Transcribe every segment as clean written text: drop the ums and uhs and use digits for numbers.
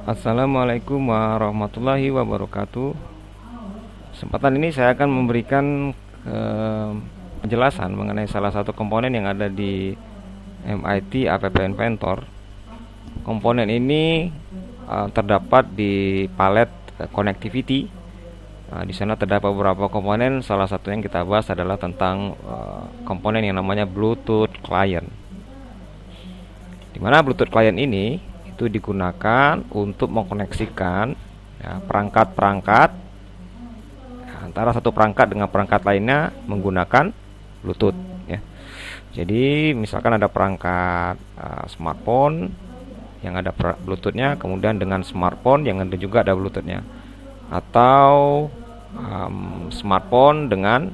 Assalamualaikum warahmatullahi wabarakatuh. Kesempatan ini saya akan memberikan penjelasan mengenai salah satu komponen yang ada di MIT App Inventor. Komponen ini terdapat di palet connectivity. Di sana terdapat beberapa komponen. Salah satu yang kita bahas adalah tentang komponen yang namanya Bluetooth client. Di mana Bluetooth client ini itu digunakan untuk mengkoneksikan perangkat-perangkat antara satu perangkat dengan perangkat lainnya menggunakan Bluetooth ya. Jadi misalkan ada perangkat smartphone yang ada Bluetoothnya, kemudian dengan smartphone yang ada juga ada Bluetoothnya, atau smartphone dengan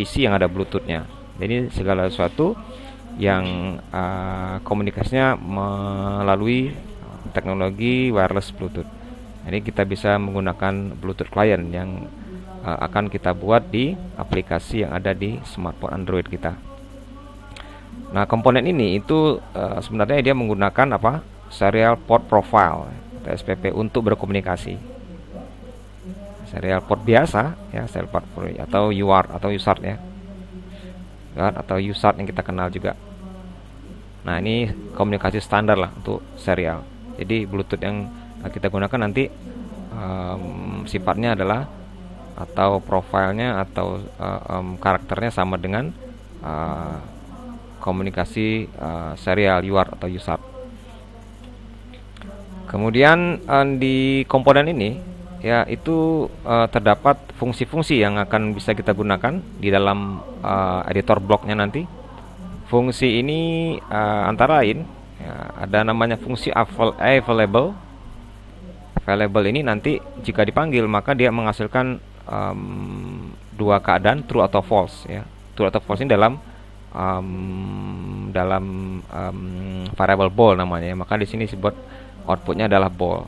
PC yang ada Bluetoothnya. Jadi segala sesuatu yang komunikasinya melalui teknologi wireless Bluetooth. Jadi kita bisa menggunakan Bluetooth client yang akan kita buat di aplikasi yang ada di smartphone Android kita. Nah, komponen ini itu sebenarnya dia menggunakan serial port profile atau SPP untuk berkomunikasi. Serial port biasa ya, serial port atau UART atau USART ya. Atau USART yang kita kenal juga. Nah, ini komunikasi standar lah untuk serial. Jadi Bluetooth yang kita gunakan nanti sifatnya adalah atau profilnya atau karakternya sama dengan komunikasi serial UART atau USART. Kemudian di komponen ini ya itu terdapat fungsi-fungsi yang akan bisa kita gunakan di dalam editor bloknya nanti. Fungsi ini antara lain ada namanya fungsi available. Available ini nanti jika dipanggil maka dia menghasilkan dua keadaan, true atau false ya. True atau false ini dalam variable bool namanya ya. Maka di sini disebut outputnya adalah bool.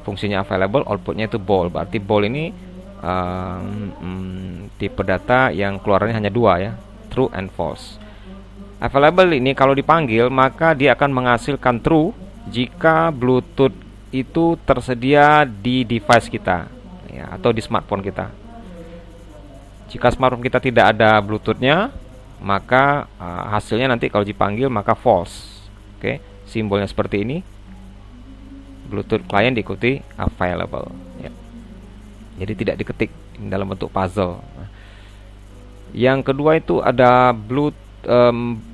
Fungsinya available, outputnya itu bool. Berarti bool ini tipe data yang keluarannya hanya dua ya, true and false. Available ini kalau dipanggil maka dia akan menghasilkan true jika Bluetooth itu tersedia di device kita ya, atau di smartphone kita. Jika smartphone kita tidak ada Bluetoothnya, maka hasilnya nanti kalau dipanggil maka false. Oke, simbolnya seperti ini. Bluetooth client diikuti available ya. Jadi tidak diketik dalam bentuk puzzle. Yang kedua itu ada Bluetooth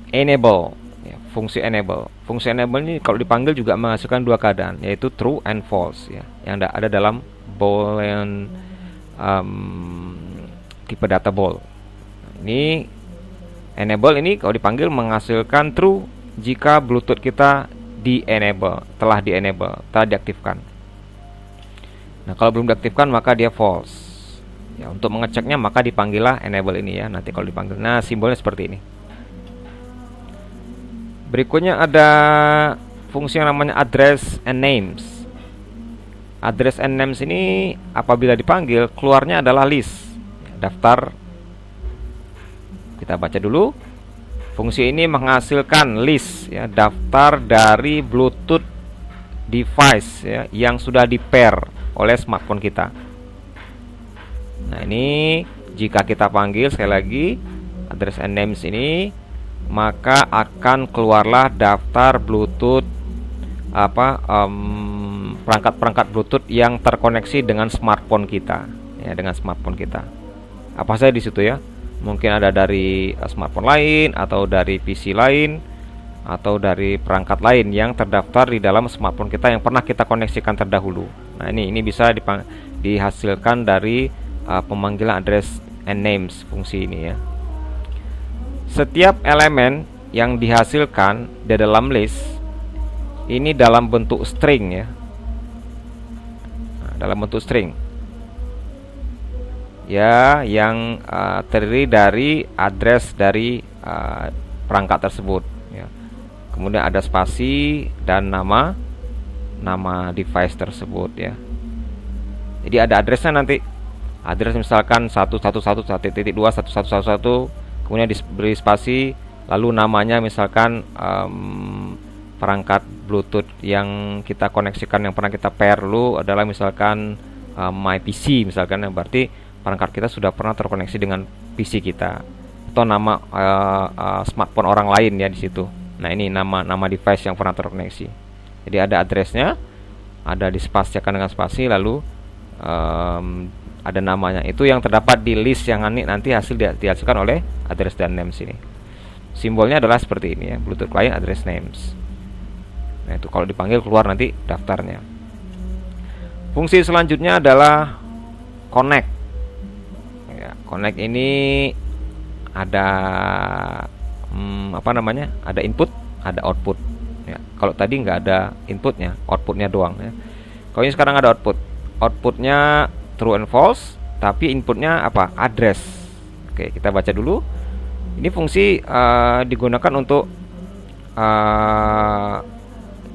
enable ya, fungsi enable. Fungsi enable ini kalau dipanggil juga menghasilkan dua keadaan, yaitu true and false ya, yang ada dalam boolean tipe data bool. Ini enable ini kalau dipanggil menghasilkan true jika Bluetooth kita telah diaktifkan. Nah, kalau belum diaktifkan maka dia false. Ya, untuk mengeceknya maka dipanggillah enable ini ya. Nanti kalau dipanggil, nah simbolnya seperti ini. Berikutnya ada fungsi yang namanya address and names. Address and names ini apabila dipanggil keluarnya adalah list, daftar. Kita baca dulu. Fungsi ini menghasilkan list ya, daftar dari Bluetooth device ya, yang sudah di-pair oleh smartphone kita. Nah, ini jika kita panggil sekali lagi address and names ini, maka akan keluarlah daftar Bluetooth perangkat-perangkat Bluetooth yang terkoneksi dengan smartphone kita ya, dengan smartphone kita. Apa saja di situ ya? Mungkin ada dari smartphone lain atau dari PC lain atau dari perangkat lain yang terdaftar di dalam smartphone kita yang pernah kita koneksikan terdahulu. Nah, ini bisa dihasilkan dari pemanggilan address and names fungsi ini ya. Setiap elemen yang dihasilkan di dalam list ini dalam bentuk string ya. Nah, dalam bentuk string ya, yang terdiri dari address dari perangkat tersebut ya. Kemudian ada spasi dan nama device tersebut ya. Jadi ada addressnya nanti. Address misalkan 111.1.2.1111, kemudian diberi spasi, lalu namanya misalkan perangkat Bluetooth yang kita koneksikan, yang pernah kita pair dulu adalah misalkan My PC misalkan, berarti perangkat kita sudah pernah terkoneksi dengan PC kita, atau nama smartphone orang lain ya di situ. Nah, ini nama device yang pernah terkoneksi. Jadi ada addressnya, ada dispasiakan dengan spasi, lalu ada namanya. Itu yang terdapat di list yang nanti hasil dihasilkan oleh address dan names ini. Simbolnya adalah seperti ini ya, Bluetooth client address names. Nah, itu kalau dipanggil keluar nanti daftarnya. Fungsi selanjutnya adalah connect. Ya, connect ini ada ada input, ada output. Ya, kalau tadi nggak ada inputnya, outputnya doang. Ya. Kalau ini sekarang ada output. Outputnya true and false, tapi inputnya apa? Address. Oke, kita baca dulu. Ini fungsi digunakan untuk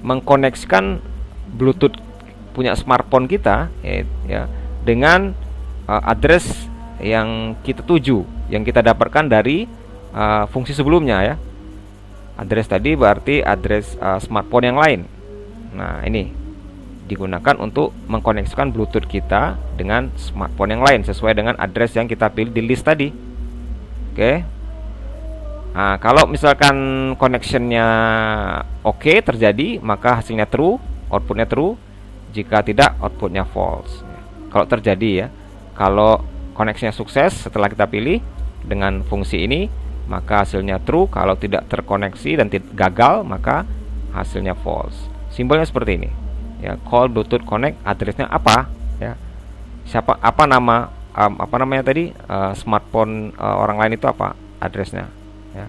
mengkoneksikan Bluetooth punya smartphone kita ya dengan address yang kita tuju, yang kita dapatkan dari fungsi sebelumnya ya. Address tadi berarti address smartphone yang lain. Nah, ini digunakan untuk mengkoneksikan Bluetooth kita dengan smartphone yang lain sesuai dengan address yang kita pilih di list tadi. Oke. Nah, kalau misalkan connectionnya oke terjadi, maka hasilnya true, outputnya true. Jika tidak, outputnya false. Kalau terjadi ya, kalau koneksinya sukses setelah kita pilih dengan fungsi ini, maka hasilnya true. Kalau tidak terkoneksi dan gagal, maka hasilnya false. Simbolnya seperti ini. Ya, call Bluetooth connect, addressnya apa? Ya, apa namanya tadi? Smartphone orang lain itu apa? Addressnya. Ya,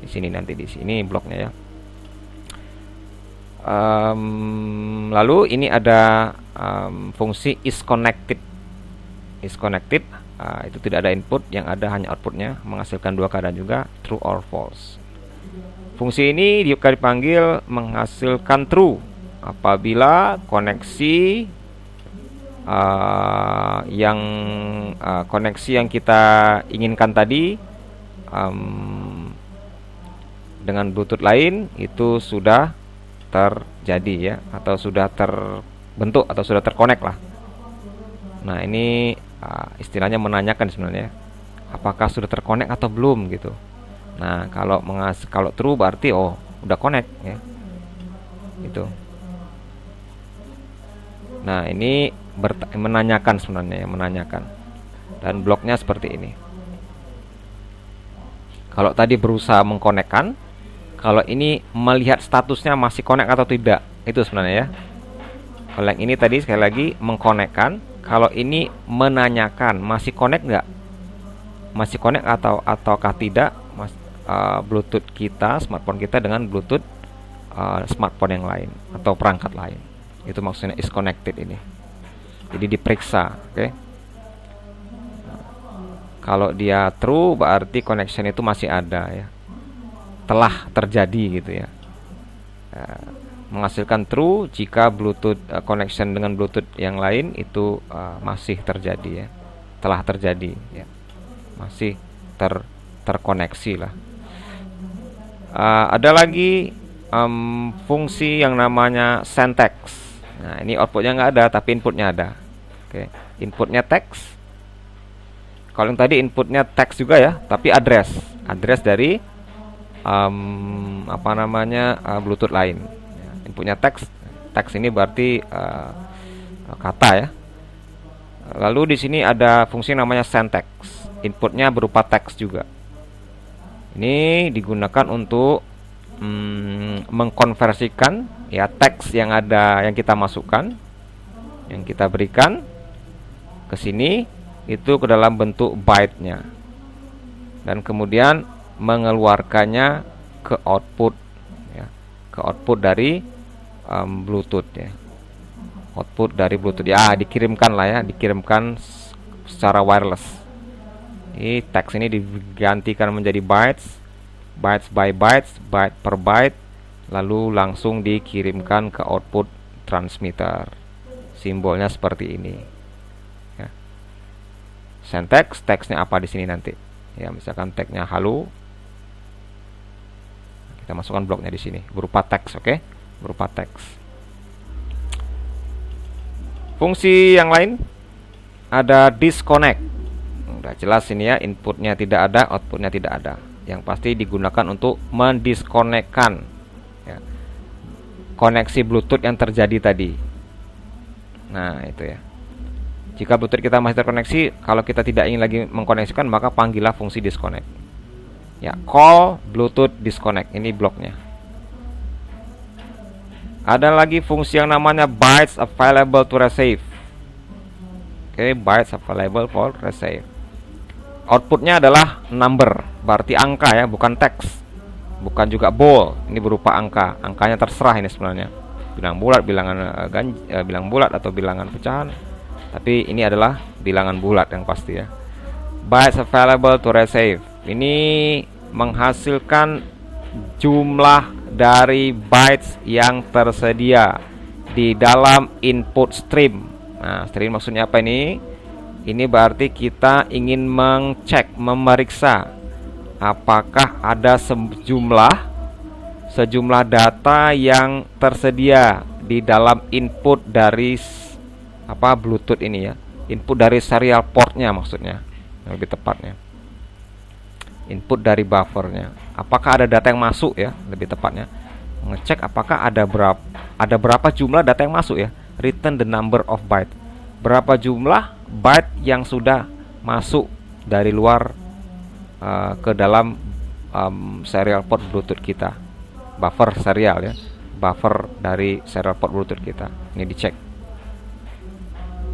di sini nanti di sini bloknya ya. Lalu ini ada fungsi is connected. Is connected itu tidak ada input, yang ada hanya outputnya, menghasilkan dua keadaan juga, true or false. Fungsi ini dipanggil menghasilkan true apabila koneksi koneksi yang kita inginkan tadi dengan Bluetooth lain itu sudah terjadi ya, atau sudah terbentuk atau sudah terkonek lah. Nah, ini istilahnya menanyakan sebenarnya, apakah sudah terkonek atau belum gitu. Nah, kalau true berarti udah connect ya. Itu. Nah, ini menanyakan sebenarnya ya, menanyakan. Dan bloknya seperti ini. Kalau tadi berusaha mengkonekkan, kalau ini melihat statusnya masih connect atau tidak, itu sebenarnya ya. Kalau yang ini tadi sekali lagi mengkonekkan, kalau ini menanyakan masih connect nggak, masih connect ataukah tidak Bluetooth kita, smartphone kita dengan Bluetooth smartphone yang lain atau perangkat lain. Itu maksudnya is connected ini. Jadi diperiksa, oke? Kalau dia true berarti connection itu masih ada ya, telah terjadi gitu ya. Menghasilkan true jika Bluetooth connection dengan Bluetooth yang lain itu masih terjadi ya, telah terjadi ya, masih terkoneksi lah. Ada lagi fungsi yang namanya send text. Nah, ini outputnya nggak ada tapi inputnya ada. Oke, inputnya text. Kalau yang tadi inputnya text juga ya, tapi address dari Bluetooth lain. Ya, inputnya teks ini berarti kata ya. Lalu di sini ada fungsi namanya send text. Inputnya berupa teks juga. Ini digunakan untuk mengkonversikan ya teks yang kita masukkan, yang kita berikan ke sini itu ke dalam bentuk byte-nya. Dan kemudian mengeluarkannya ke output ya, ke output dari Bluetooth ya, output dari Bluetooth ya, dikirimkan secara wireless. Ini teks ini digantikan menjadi bytes by bytes, byte per byte, lalu langsung dikirimkan ke output transmitter. Simbolnya seperti ini ya. Send text, teksnya apa di sini nanti ya, misalkan tagnya halo. Kita masukkan bloknya di sini berupa teks, oke? Berupa teks. Fungsi yang lain ada disconnect. Udah jelas ini ya, inputnya tidak ada, outputnya tidak ada. Yang pasti digunakan untuk mendiskonekkan ya, koneksi Bluetooth yang terjadi tadi. Nah, itu ya. Jika Bluetooth kita masih terkoneksi, kalau kita tidak ingin lagi mengkoneksikan, maka panggillah fungsi disconnect. Ya, call Bluetooth disconnect. Ini bloknya. Ada lagi fungsi yang namanya bytes available to receive. Oke, bytes available for receive. Outputnya adalah number, berarti angka ya, bukan teks, bukan juga bol. Ini berupa angka. Angkanya terserah ini sebenarnya. Bilangan bulat, bilangan bulat atau bilangan pecahan. Tapi ini adalah bilangan bulat yang pasti ya. Bytes available to receive. Ini menghasilkan jumlah dari bytes yang tersedia di dalam input stream. Nah, stream maksudnya apa ini? Ini berarti kita ingin mengcek, memeriksa apakah ada sejumlah data yang tersedia di dalam input dari Bluetooth ini ya. Input dari serial portnya maksudnya, lebih tepatnya. Input dari buffernya. Apakah ada data yang masuk ya, lebih tepatnya. Mengecek apakah ada berapa jumlah data yang masuk ya. Return the number of byte. Berapa jumlah byte yang sudah masuk dari luar ke dalam serial port Bluetooth kita. Buffer serial ya. Buffer dari serial port Bluetooth kita. Ini dicek.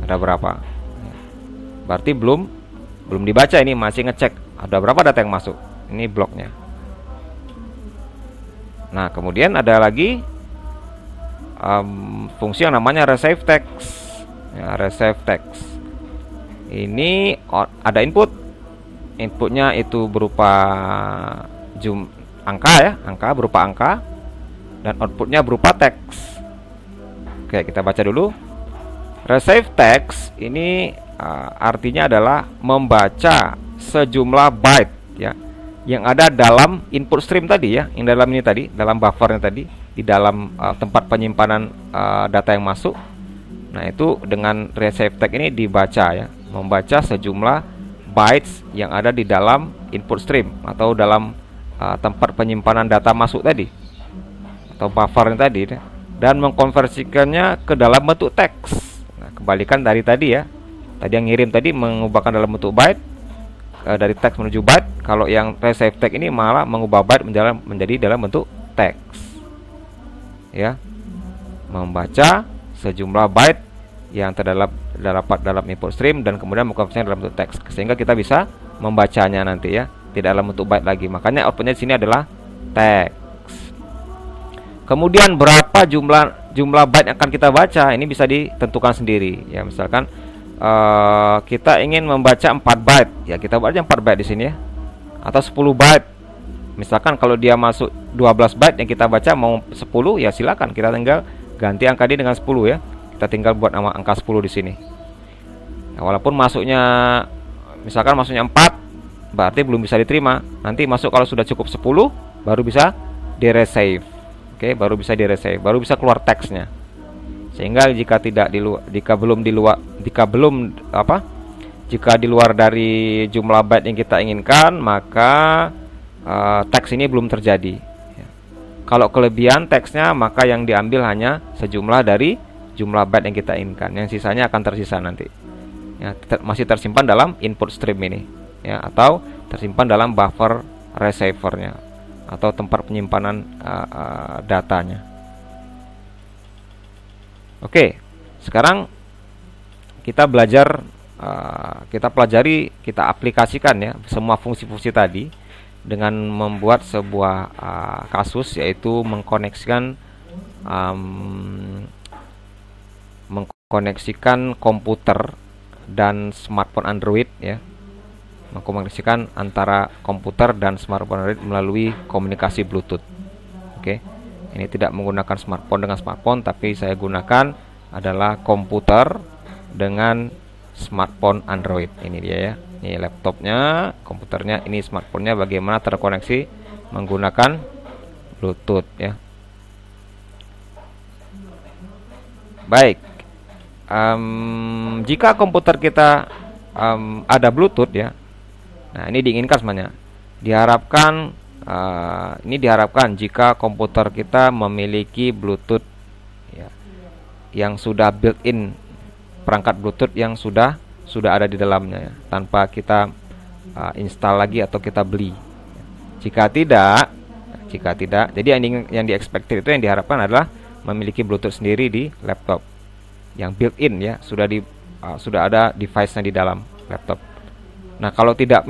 Ada berapa? Berarti belum dibaca, ini masih ngecek ada berapa data yang masuk. Ini bloknya. Nah, kemudian ada lagi fungsi yang namanya receive text. Ya, receive text. Ini ada inputnya itu berupa angka ya, berupa angka, dan outputnya berupa teks. Oke, kita baca dulu. Receive text ini artinya adalah membaca sejumlah byte ya yang ada dalam input stream tadi ya, yang dalam ini tadi, dalam buffernya tadi, di dalam tempat penyimpanan data yang masuk. Nah, itu dengan receive text ini dibaca ya, membaca sejumlah bytes yang ada di dalam input stream atau dalam tempat penyimpanan data masuk tadi atau buffernya tadi, dan mengkonversikannya ke dalam bentuk teks. Nah, kebalikan dari tadi ya. Tadi yang ngirim tadi mengubahkan dalam bentuk byte, dari teks menuju byte. Kalau yang receive text ini malah mengubah byte menjadi dalam bentuk teks. Ya. Membaca sejumlah byte yang terdapat dalam input stream dan kemudian mengkonversinya dalam bentuk teks, sehingga kita bisa membacanya nanti ya, tidak dalam bentuk byte lagi. Makanya outputnya di sini adalah teks. Kemudian berapa jumlah byte yang akan kita baca, ini bisa ditentukan sendiri ya. Misalkan kita ingin membaca 4 byte ya, kita baca 4 byte di sini ya, atau 10 byte. Misalkan kalau dia masuk 12 byte yang kita baca mau 10 ya, silakan kita tinggal ganti angka dia dengan 10 ya. Kita tinggal buat nama angka 10 di sini. Nah, walaupun masuknya misalkan masuknya 4, berarti belum bisa diterima. Nanti masuk kalau sudah cukup 10 baru bisa di-receive. Oke, baru bisa di-receive, baru bisa keluar teksnya. Sehingga jika di luar dari jumlah byte yang kita inginkan, maka teks ini belum terjadi. Kalau kelebihan teksnya, maka yang diambil hanya sejumlah dari jumlah byte yang kita inginkan. Yang sisanya akan tersisa nanti. Ya, masih tersimpan dalam input stream ini, ya, atau tersimpan dalam buffer receivernya atau tempat penyimpanan datanya. Oke, sekarang kita belajar, kita aplikasikan ya semua fungsi-fungsi tadi dengan membuat sebuah kasus, yaitu mengkoneksikan komputer dan smartphone Android ya, mengkomunikasikan antara komputer dan smartphone Android melalui komunikasi Bluetooth. Oke, ini tidak menggunakan smartphone dengan smartphone, tapi saya gunakan adalah komputer dengan smartphone Android. Ini dia ya, ini laptopnya, komputernya, ini smartphone-nya bagaimana terkoneksi menggunakan Bluetooth ya. Baik, jika komputer kita ada Bluetooth ya, nah ini diinginkan sebenarnya. Ini diharapkan jika komputer kita memiliki Bluetooth ya, yang sudah built-in, perangkat Bluetooth yang sudah ada di dalamnya ya, tanpa kita install lagi atau kita beli. Jika tidak, jadi yang di-expected itu, yang diharapkan adalah memiliki Bluetooth sendiri di laptop yang built-in ya, sudah ada device-nya di dalam laptop. Nah, kalau kita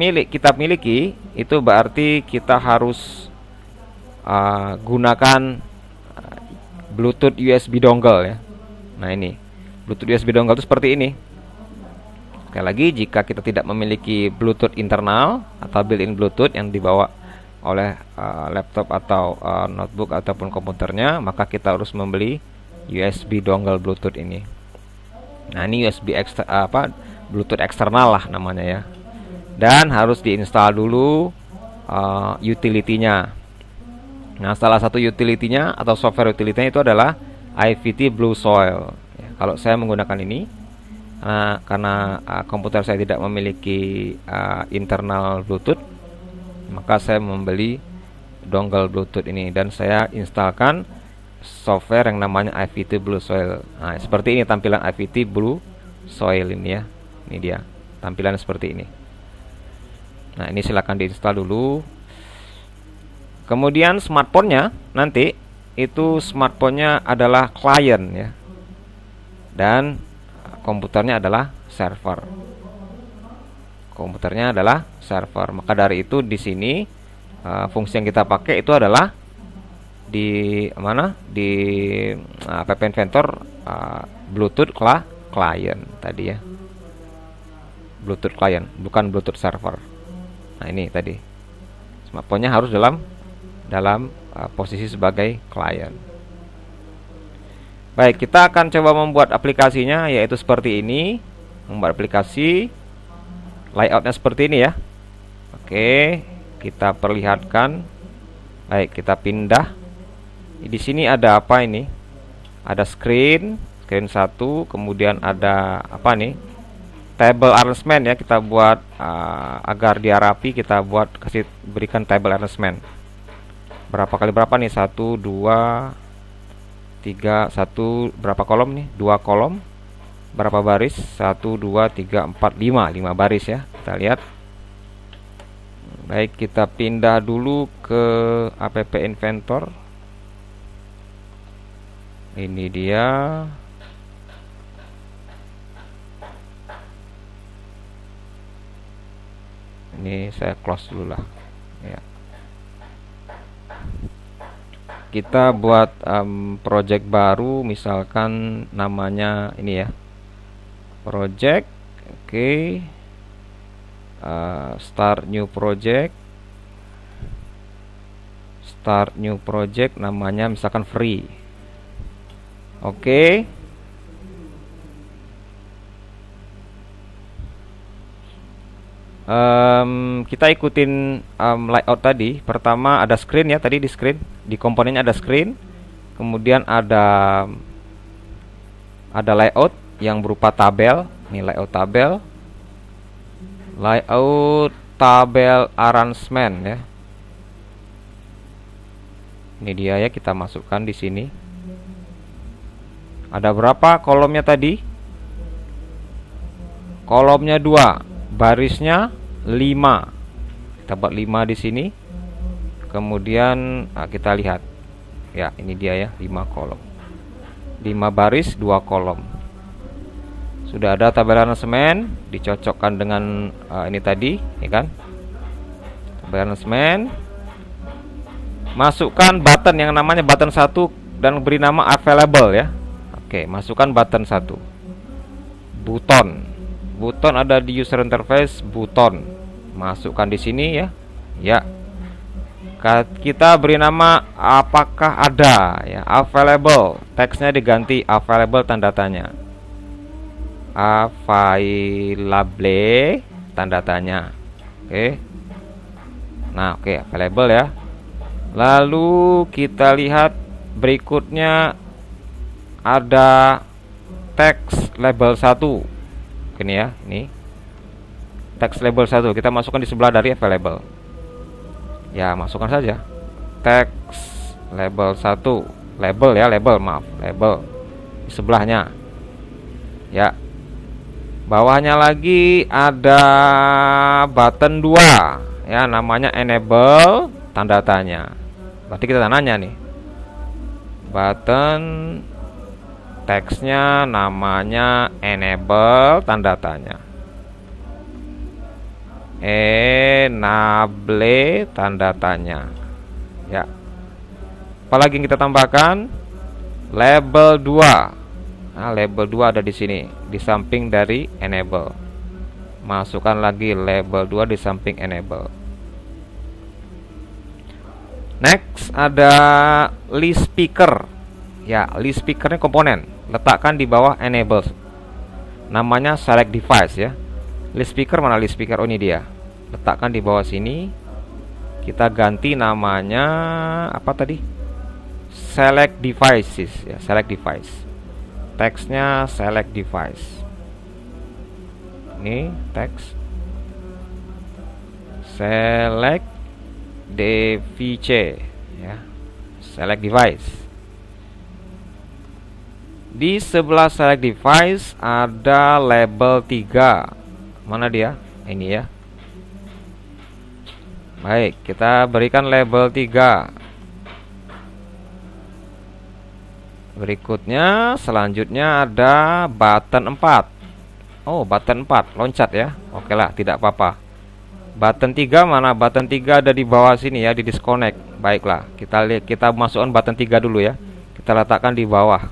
miliki, itu berarti kita harus gunakan Bluetooth USB dongle ya. Nah, ini Bluetooth USB dongle itu seperti ini. Sekali lagi, jika kita tidak memiliki Bluetooth internal atau built-in Bluetooth yang dibawa oleh laptop atau notebook ataupun komputernya, maka kita harus membeli USB dongle Bluetooth ini. Nah, ini Bluetooth eksternal lah namanya ya. Dan harus diinstal dulu utility-nya. Nah, salah satu utility-nya atau software utility-nya itu adalah IVT Blue Soil ya. Kalau saya menggunakan ini karena komputer saya tidak memiliki internal Bluetooth, maka saya membeli dongle Bluetooth ini dan saya instalkan software yang namanya IVT Blue Soil. Nah, seperti ini tampilan IVT Blue Soil ini ya. Ini dia tampilan seperti ini. Nah, ini silakan diinstal dulu. Kemudian smartphone-nya nanti itu smartphone-nya adalah client ya. Dan komputernya adalah server. Maka dari itu di sini fungsi yang kita pakai itu adalah di App Inventor Bluetooth client tadi ya. Bluetooth client, bukan Bluetooth server. Nah, ini tadi smartphone-nya harus dalam posisi sebagai client. Baik, kita akan coba membuat aplikasinya, yaitu seperti ini. Membuat aplikasi layoutnya seperti ini ya. Oke, kita perlihatkan. Baik, kita pindah. Di sini ada apa ini? Ada screen 1, kemudian ada apa nih? Table arrangement ya, kita buat agar dia rapi, kita berikan table arrangement. Berapa kali berapa nih? 1, 2, 3, 1 berapa kolom nih? 2 kolom. Berapa baris? 1, 2, 3, 4, 5 baris ya. Kita lihat. Baik, kita pindah dulu ke App Inventor. Ini dia. Ini saya close dulu lah ya. Kita buat project baru, misalkan namanya ini ya, project. Oke. Start new project, namanya misalkan free. Oke. Kita ikutin layout tadi. Pertama ada screen ya, tadi di screen, di komponennya ada screen. Kemudian ada layout yang berupa tabel. Ini layout tabel arrangement ya. Ini dia ya, kita masukkan di sini. Ada berapa kolomnya tadi? Kolomnya 2, barisnya 5. Kita buat 5 di sini. Kemudian kita lihat. Ya, ini dia ya, 5 kolom. 5 baris, 2 kolom. Sudah ada tabel arrangement, dicocokkan dengan ini tadi, ya kan? Tabel arrangement. Masukkan button yang namanya button 1 dan beri nama available ya. Oke, masukkan button 1. Buton ada di user interface, buton. Masukkan di sini ya. Ya. Kita beri nama apakah ada ya, available. Teksnya diganti available tanda tanya. Available tanda tanya. Oke. Nah, oke, available ya. Lalu kita lihat berikutnya ada teks label 1. Ini ya, ini teks label 1 kita masukkan di sebelah dari available. Ya, masukkan saja teks label 1, label ya, label di sebelahnya. Ya. Bawahnya lagi ada button 2 ya, namanya enable tanda tanya. Berarti kita nanya nih. Button teksnya namanya enable tanda tanya. Enable tanda tanya. Ya. Apalagi yang kita tambahkan? Label 2. Nah, label 2 ada di sini, di samping dari enable. Masukkan lagi label 2 di samping enable. Next ada list speaker. Ya, list speakernya komponen. Letakkan di bawah enable. Namanya select device ya. List speaker mana list speaker? Oh, ini dia. Letakkan di bawah sini. Kita ganti namanya apa tadi? Select devices ya, select device. Teksnya select device. Ini teks select device ya, select device. Di sebelah select device ada label 3. Mana dia? Ini ya. Baik, kita berikan label 3. Berikutnya, selanjutnya ada button 4. Oh, button 4, loncat ya. Oke lah, tidak apa-apa. Button 3 mana? Button 3 ada di bawah sini ya, di disconnect. Baiklah, kita masukkan button 3 dulu ya. Kita letakkan di bawah.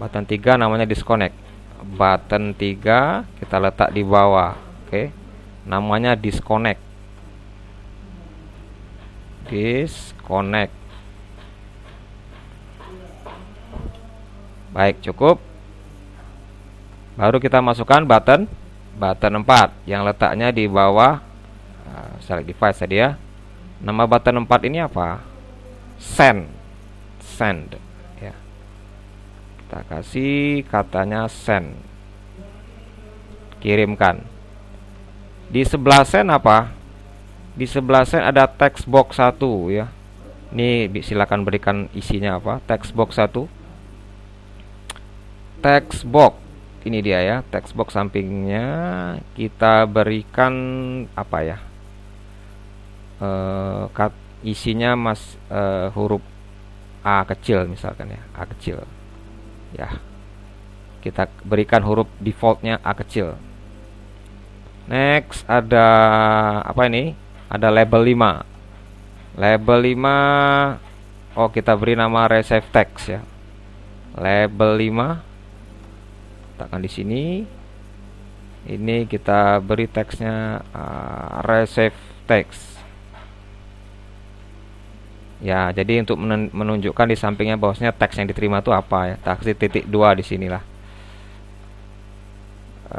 Button 3 namanya disconnect. Button 3 kita letak di bawah. Oke. Namanya disconnect. Disconnect. Baik, cukup. Baru kita masukkan button 4 yang letaknya di bawah select device tadi ya. Nama button 4 ini apa? Send ya. Kita kasih katanya send. Kirimkan. Di sebelah send apa? Di sebelah send ada text box 1 ya. Ini silakan berikan isinya apa? Text box 1. Text box ini dia ya, text box sampingnya kita berikan apa ya, isinya huruf A kecil misalkan ya, A kecil ya, kita berikan huruf defaultnya A kecil. Next ada apa ini, ada label 5. Label 5, oh kita beri nama receive text ya, label 5. Letakkan di sini. Ini kita beri teksnya receive text. Ya, jadi untuk menunjukkan di sampingnya bahwasanya teks yang diterima itu apa ya. Kasih titik 2 di sinilah.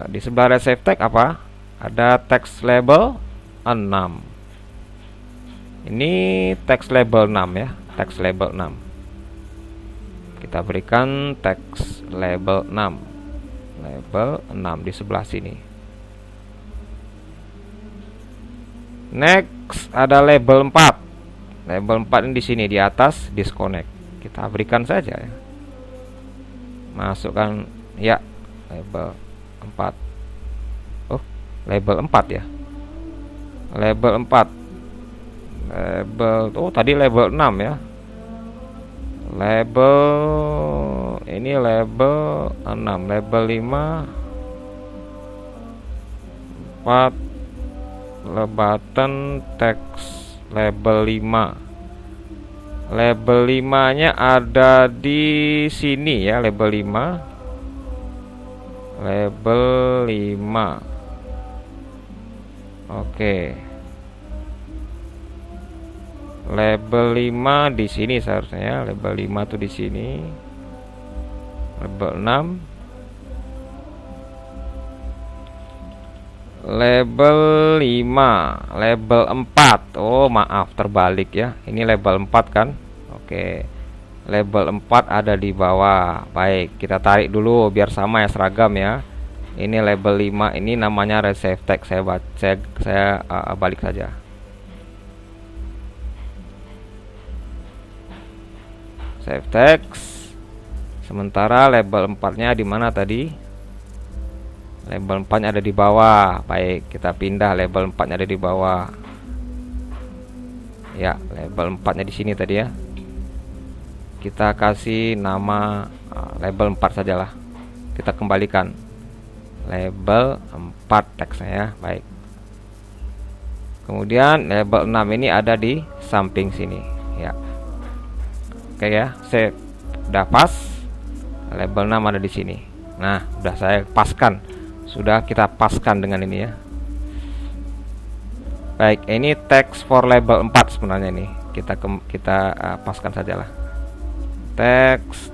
Di sebelah receive text apa? Ada text label 6. Ini text label 6 ya, text label 6. Kita berikan text label 6. Label 6 di sebelah sini. Next ada label 4. Label 4 ini di sini di atas disconnect. Kita berikan saja ya. Masukkan ya label 4. Oh, label 4 ya. Label 4. Label, oh tadi label 6 ya. Label ini label 6, label 5 4 button text label 5. Label 5 nya ada di sini ya, label 5. Label 5. Oke. Label 5 di sini seharusnya ya. Label 5 tuh di sini. Label 6. Label 5, label 4. Oh, maaf, terbalik ya. Ini label 4 kan? Oke. Label 4 ada di bawah. Baik, kita tarik dulu biar sama ya, seragam ya. Ini label 5, ini namanya receive text. Saya balik saja. Save text. Sementara label 4-nya di mana tadi? Label 4-nya ada di bawah. Baik, kita pindah, label 4-nya ada di bawah. Ya, label 4-nya di sini tadi ya. Kita kasih nama label 4 sajalah. Kita kembalikan label 4 teksnya ya. Baik. Kemudian label 6 ini ada di samping sini ya. Oke ya, saya udah pas. Label 6 ada di sini. Nah, udah saya paskan. Sudah kita paskan dengan ini ya. Baik, ini text for label 4 sebenarnya ini. Kita paskan sajalah. Text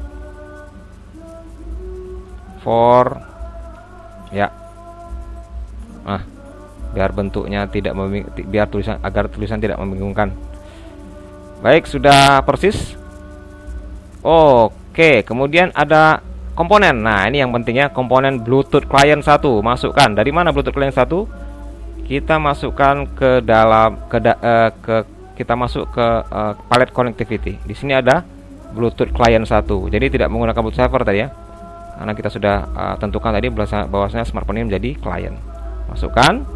for ya. Nah, biar bentuknya tidak biar tulisan tidak membingungkan. Baik, sudah persis. Oke, kemudian ada komponen. Nah, ini yang pentingnya, komponen Bluetooth Client 1. Masukkan. Dari mana Bluetooth Client 1? Kita masukkan ke dalam kita masuk ke palet connectivity. Di sini ada Bluetooth Client 1. Jadi tidak menggunakan Bluetooth server tadi ya. Karena kita sudah tentukan tadi bahwasanya smartphone ini menjadi client. Masukkan.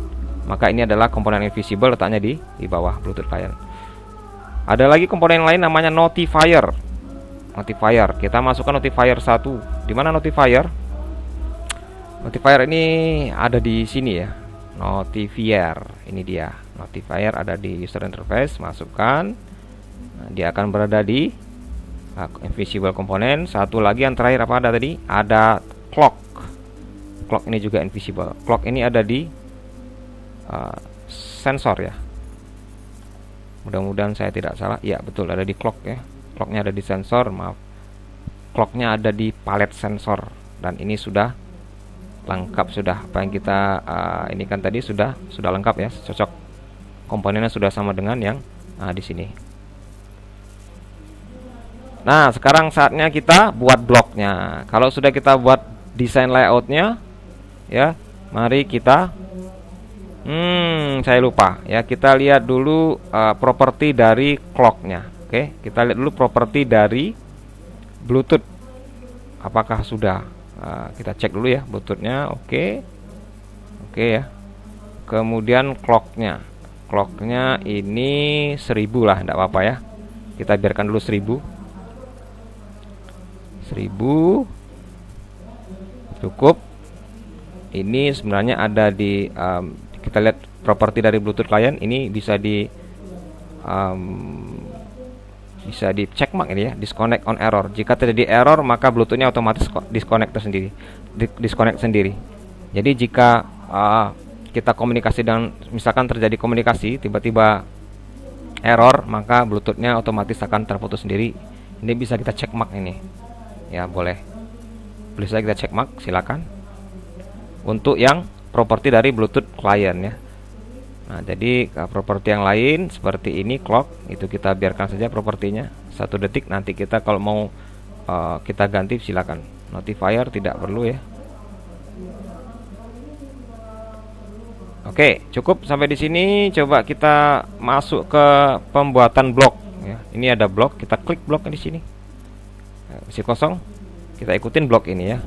Maka ini adalah komponen invisible, letaknya di bawah Bluetooth Client. Ada lagi komponen lain namanya notifier. Notifier, kita masukkan notifier 1. Di mana notifier? Notifier ini ada di sini ya. Notifier, ini dia. Notifier ada di user interface, masukkan. Nah, dia akan berada di invisible component. Satu lagi yang terakhir apa ada tadi? Ada clock. Clock ini juga invisible. Clock ini ada di sensor ya. Mudah-mudahan saya tidak salah. Ya, betul, ada di clock ya. Clocknya ada di sensor, maaf. Clocknya ada di palet sensor. Dan ini sudah lengkap, sudah apa yang kita ini kan tadi sudah lengkap ya, cocok. Komponennya sudah sama dengan yang di sini. Nah, sekarang saatnya kita buat bloknya. Kalau sudah kita buat desain layoutnya, ya, mari kita saya lupa ya, kita lihat dulu properti dari clocknya. Oke, kita lihat dulu properti dari Bluetooth. Apakah sudah? Kita cek dulu ya Bluetoothnya. Oke ya. Kemudian clocknya. Clocknya ini 1000 lah, tidak apa-apa ya. Kita biarkan dulu 1000. Cukup. Ini sebenarnya ada di kita lihat properti dari Bluetooth client. Ini bisa di check mark ini ya, disconnect on error. Jika terjadi error, maka Bluetoothnya otomatis disconnect sendiri. Jadi jika kita komunikasi dan misalkan terjadi komunikasi tiba-tiba error, maka Bluetoothnya otomatis akan terputus sendiri. Ini bisa kita check mark ini. Ya, boleh saja kita check mark, silakan. Untuk yang properti dari Bluetooth client ya. Nah, jadi properti yang lain seperti ini clock, itu kita biarkan saja propertinya 1 detik. Nanti kita kalau mau kita ganti silakan. Notifier tidak perlu ya. Oke, cukup sampai di sini. Coba kita masuk ke pembuatan blok ya. Ini ada blok, kita klik blok di sini. Masih kosong. Kita ikutin blok ini ya.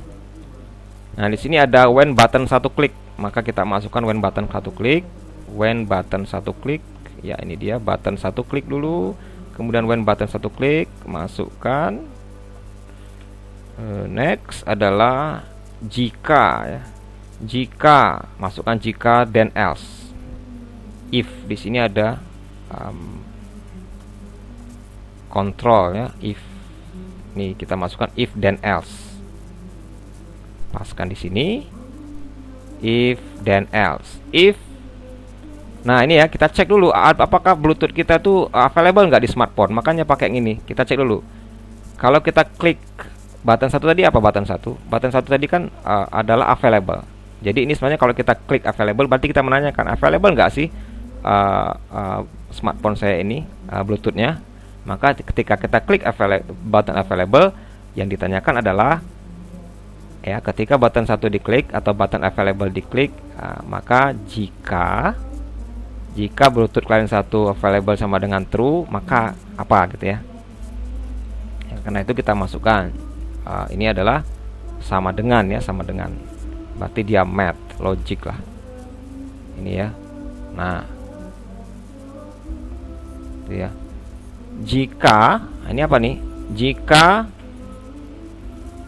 Nah, di sini ada when button 1 klik, maka kita masukkan when button 1 klik. When button 1 klik, ya ini dia button 1 klik dulu. Kemudian when button 1 klik, masukkan. Next adalah jika ya. Jika, masukkan jika then else. If, di sini ada control ya. If, nih kita masukkan if then else. Paskan di sini. If then else. If. Nah, ini ya, kita cek dulu apakah Bluetooth kita tuh available nggak di smartphone. Makanya pakai yang ini. Kita cek dulu. Kalau kita klik button 1 tadi, apa button 1? Button 1 tadi kan adalah available. Jadi ini sebenarnya kalau kita klik available berarti kita menanyakan available nggak sih smartphone saya ini Bluetoothnya. Maka ketika kita klik button available, yang ditanyakan adalah ya, ketika button 1 diklik atau button available diklik, maka jika Bluetooth client 1 available sama dengan true, maka apa gitu ya. Karena itu kita masukkan ini adalah sama dengan ya, sama dengan. Berarti dia match logic lah. Ini ya. Nah, itu ya. Jika ini apa nih? Jika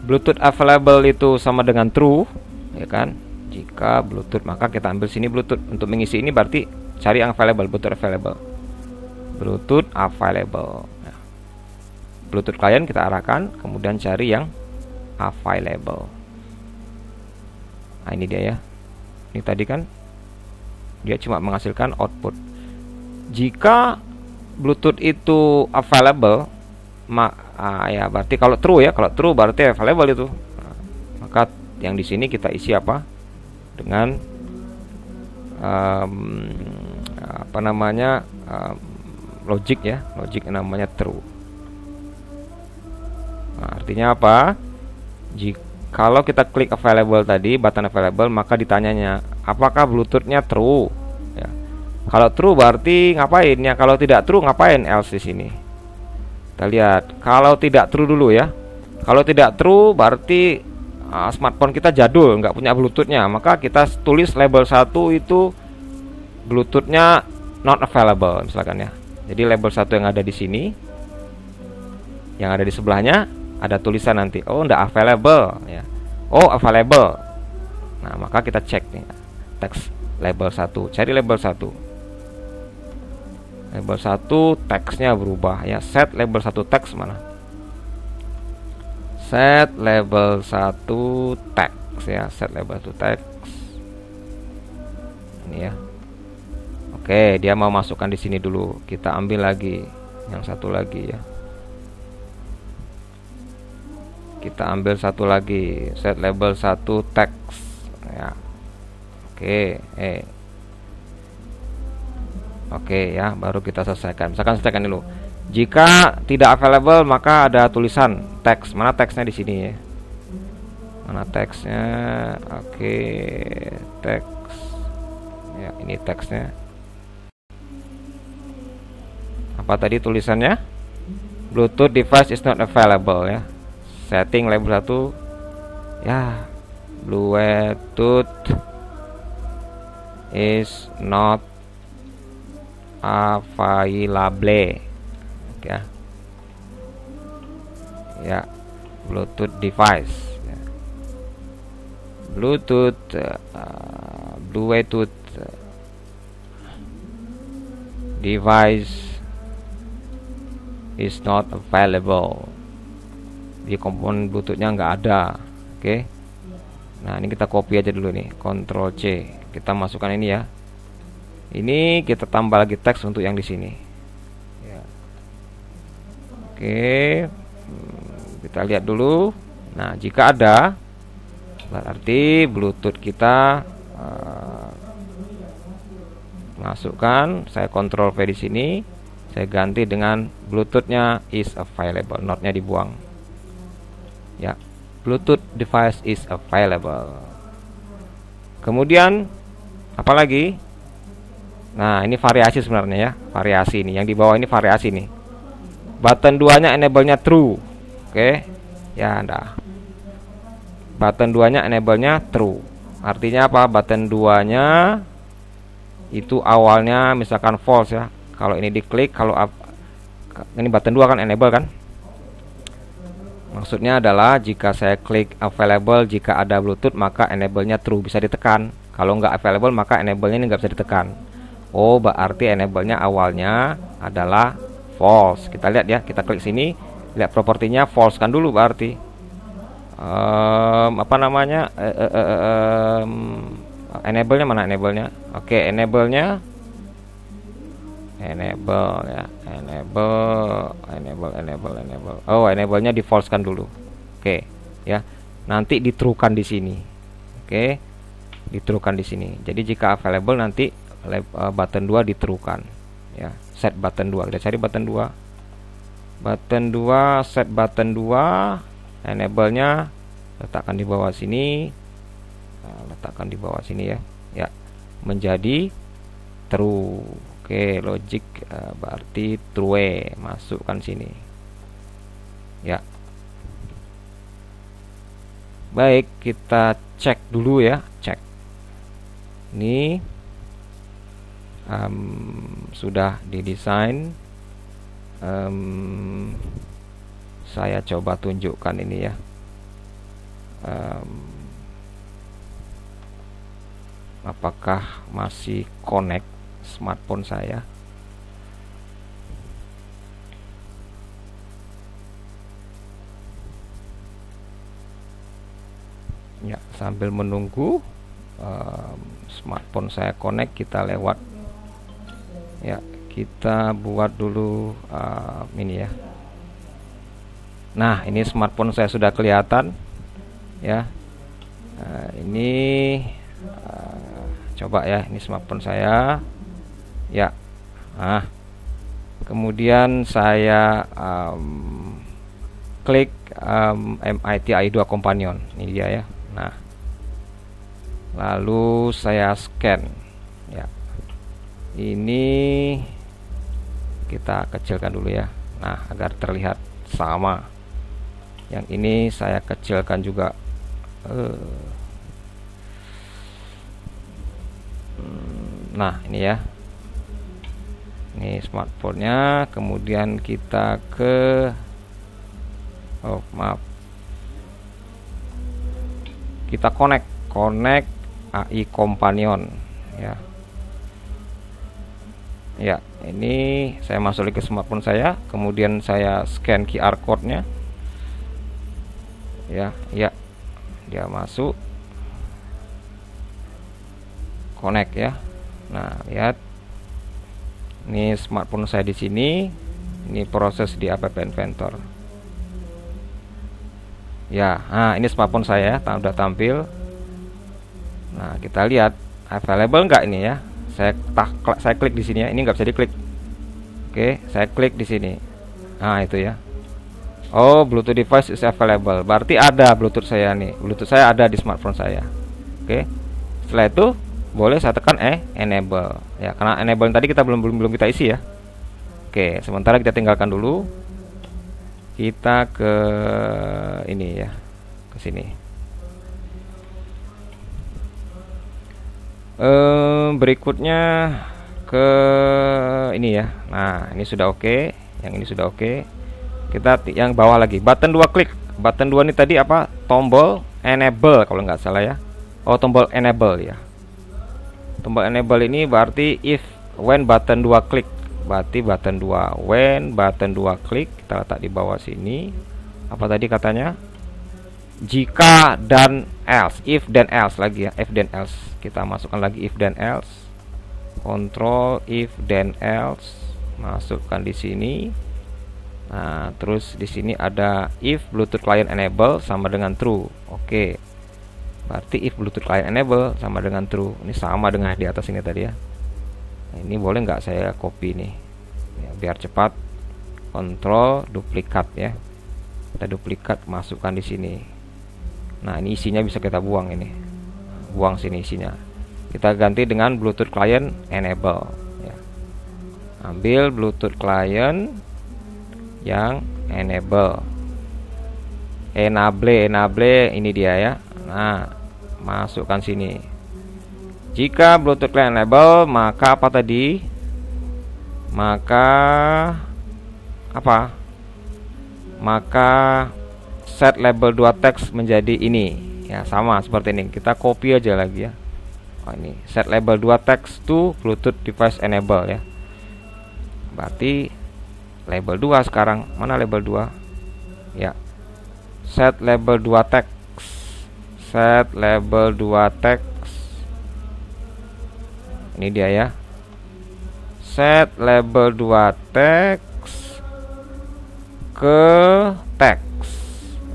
Bluetooth available itu sama dengan true, ya kan? Jika Bluetooth, maka kita ambil sini Bluetooth. Untuk mengisi ini berarti cari yang available, Bluetooth available. Bluetooth available. Ya. Bluetooth client kita arahkan, kemudian cari yang available. Nah, ini dia ya. Ini tadi kan dia cuma menghasilkan output. Jika Bluetooth itu available, ya berarti kalau true ya, kalau true berarti available itu. Maka yang di sini kita isi apa? Dengan apa namanya, logic ya, logic namanya true. Nah, artinya apa? Kalau kita klik available tadi, button available, maka ditanyanya apakah Bluetoothnya true ya. Kalau true berarti ngapain ya, kalau tidak true ngapain else di sini. Kita lihat, kalau tidak true dulu ya. Kalau tidak true berarti smartphone kita jadul, nggak punya Bluetoothnya. Maka kita tulis label 1 itu Bluetoothnya not available misalkan ya. Jadi label 1 yang ada di sini, yang ada di sebelahnya ada tulisan nanti, oh nggak available ya. Oh available. Nah maka kita cek nih teks label 1, cari label 1. Label 1 teksnya berubah ya. Set label 1 teks mana? Set label 1 teks ya. Set label 1 teks. Ini ya. Oke, dia mau masukkan di sini dulu. Kita ambil lagi yang satu lagi ya. Kita ambil satu lagi. Set label 1 teks ya. Oke, Oke ya, baru kita selesaikan. Misalkan selesaikan dulu. Jika tidak available, maka ada tulisan teks. Mana teksnya di sini ya? Mana teksnya? Oke, teks. Ya, ini teksnya. Apa tadi tulisannya? Bluetooth device is not available ya. Setting label 1. Ya, Bluetooth is not available ya. Ya, Bluetooth device ya. Bluetooth device is not available. Di komponen Bluetoothnya nggak ada. Oke. Nah ini kita copy aja dulu nih, Ctrl C. Kita masukkan ini ya. Ini kita tambah lagi teks untuk yang di sini. Ya. Oke, kita lihat dulu. Nah, jika ada, berarti Bluetooth kita masukkan. Saya Ctrl V di sini. Saya ganti dengan Bluetoothnya is available. Not-nya dibuang. Ya, Bluetooth device is available. Kemudian apa lagi? Nah ini variasi sebenarnya ya. Variasi ini, yang di bawah ini variasi nih. Button 2 nya enable nya true. Oke. Ya enggak. Button 2 nya enable nya true. Artinya apa? Button 2 nya itu awalnya misalkan false ya. Kalau ini diklik, kalau ini button 2 kan enable kan. Maksudnya adalah jika saya klik available, jika ada Bluetooth maka enable nya true, bisa ditekan. Kalau nggak available maka enable nya ini nggak bisa ditekan. Oh berarti enable-nya awalnya adalah false. Kita lihat ya, kita klik sini, lihat propertinya false kan dulu berarti. Apa namanya? Enable-nya mana enable-nya? Oke, enable-nya enable ya, enable. Oh, enable-nya di false kan dulu. Oke, ya. Nanti di true kan di sini. Oke. diterukan di sini. Jadi jika available nanti button 2 diterukan ya. Set button 2, kita cari button 2. Button 2, set button 2, enable-nya letakkan di bawah sini. Letakkan di bawah sini ya. Ya, menjadi true. Oke, logic berarti true, masukkan sini. Ya. Baik, kita cek dulu ya, cek. Ini sudah didesain. Saya coba tunjukkan ini ya. Apakah masih connect smartphone saya? Ya, sambil menunggu smartphone saya connect, kita lewat ya, kita buat dulu ini ya. Nah, ini smartphone saya sudah kelihatan ya. Ini coba ya, ini smartphone saya ya. Nah, kemudian saya klik MITI 2 Companion, ini dia ya. Nah, lalu saya scan ya. Ini kita kecilkan dulu ya. Nah, agar terlihat sama. Yang ini saya kecilkan juga. Nah, ini ya. Ini smartphone-nya. Kemudian kita ke maaf. Kita connect AI Companion ya. Ya, ini saya masuk ke smartphone saya, kemudian saya scan QR code-nya. Ya, dia masuk. Connect ya. Nah, lihat. Ini smartphone saya di sini. Ini proses di App Inventor. Ya, nah ini smartphone saya sudah tampil. Nah, kita lihat available enggak ini ya. Saya klik di sini ya. Ini nggak bisa diklik. Oke, saya klik di sini. Nah, itu ya. Oh, Bluetooth device is available. Berarti ada Bluetooth saya nih. Bluetooth saya ada di smartphone saya. Oke. Setelah itu boleh saya tekan enable. Ya, karena enable tadi kita belum kita isi ya. Oke, sementara kita tinggalkan dulu. Kita ke ini ya. Ke sini. Berikutnya ke ini ya. Nah, ini sudah oke. Yang ini sudah oke. Kita yang bawah lagi, button 2 klik. Button 2 ini tadi apa? Tombol enable kalau nggak salah ya. Oh, tombol enable ya. Tombol enable ini berarti when button 2 klik. Berarti button 2 when button 2 klik, kita letak di bawah sini. Apa tadi katanya? Jika dan else, if dan else lagi ya, if dan else. Kita masukkan lagi if dan else. Control if dan else, masukkan di sini. Nah, terus di sini ada if Bluetooth client enable sama dengan true. Oke. Berarti if Bluetooth client enable sama dengan true. Ini sama dengan di atas ini tadi ya. Nah, ini boleh nggak saya copy nih ya, biar cepat. Control duplikat ya. Kita duplikat, masukkan di sini. Nah, ini isinya bisa kita buang ini. Buang sini isinya. Kita ganti dengan Bluetooth client enable ya. Ambil Bluetooth client yang enable. Enable ini dia ya. Nah, masukkan sini. Jika Bluetooth client enable, maka apa tadi? Maka apa? Maka set label 2 teks menjadi ini ya, sama seperti ini. Kita copy aja lagi ya. Oh, ini set label 2 teks to Bluetooth device enable ya. Berarti label 2 sekarang. Mana label 2? Ya. Set label 2 teks. Set label 2 teks. Ini dia ya. Set label 2 teks ke teks.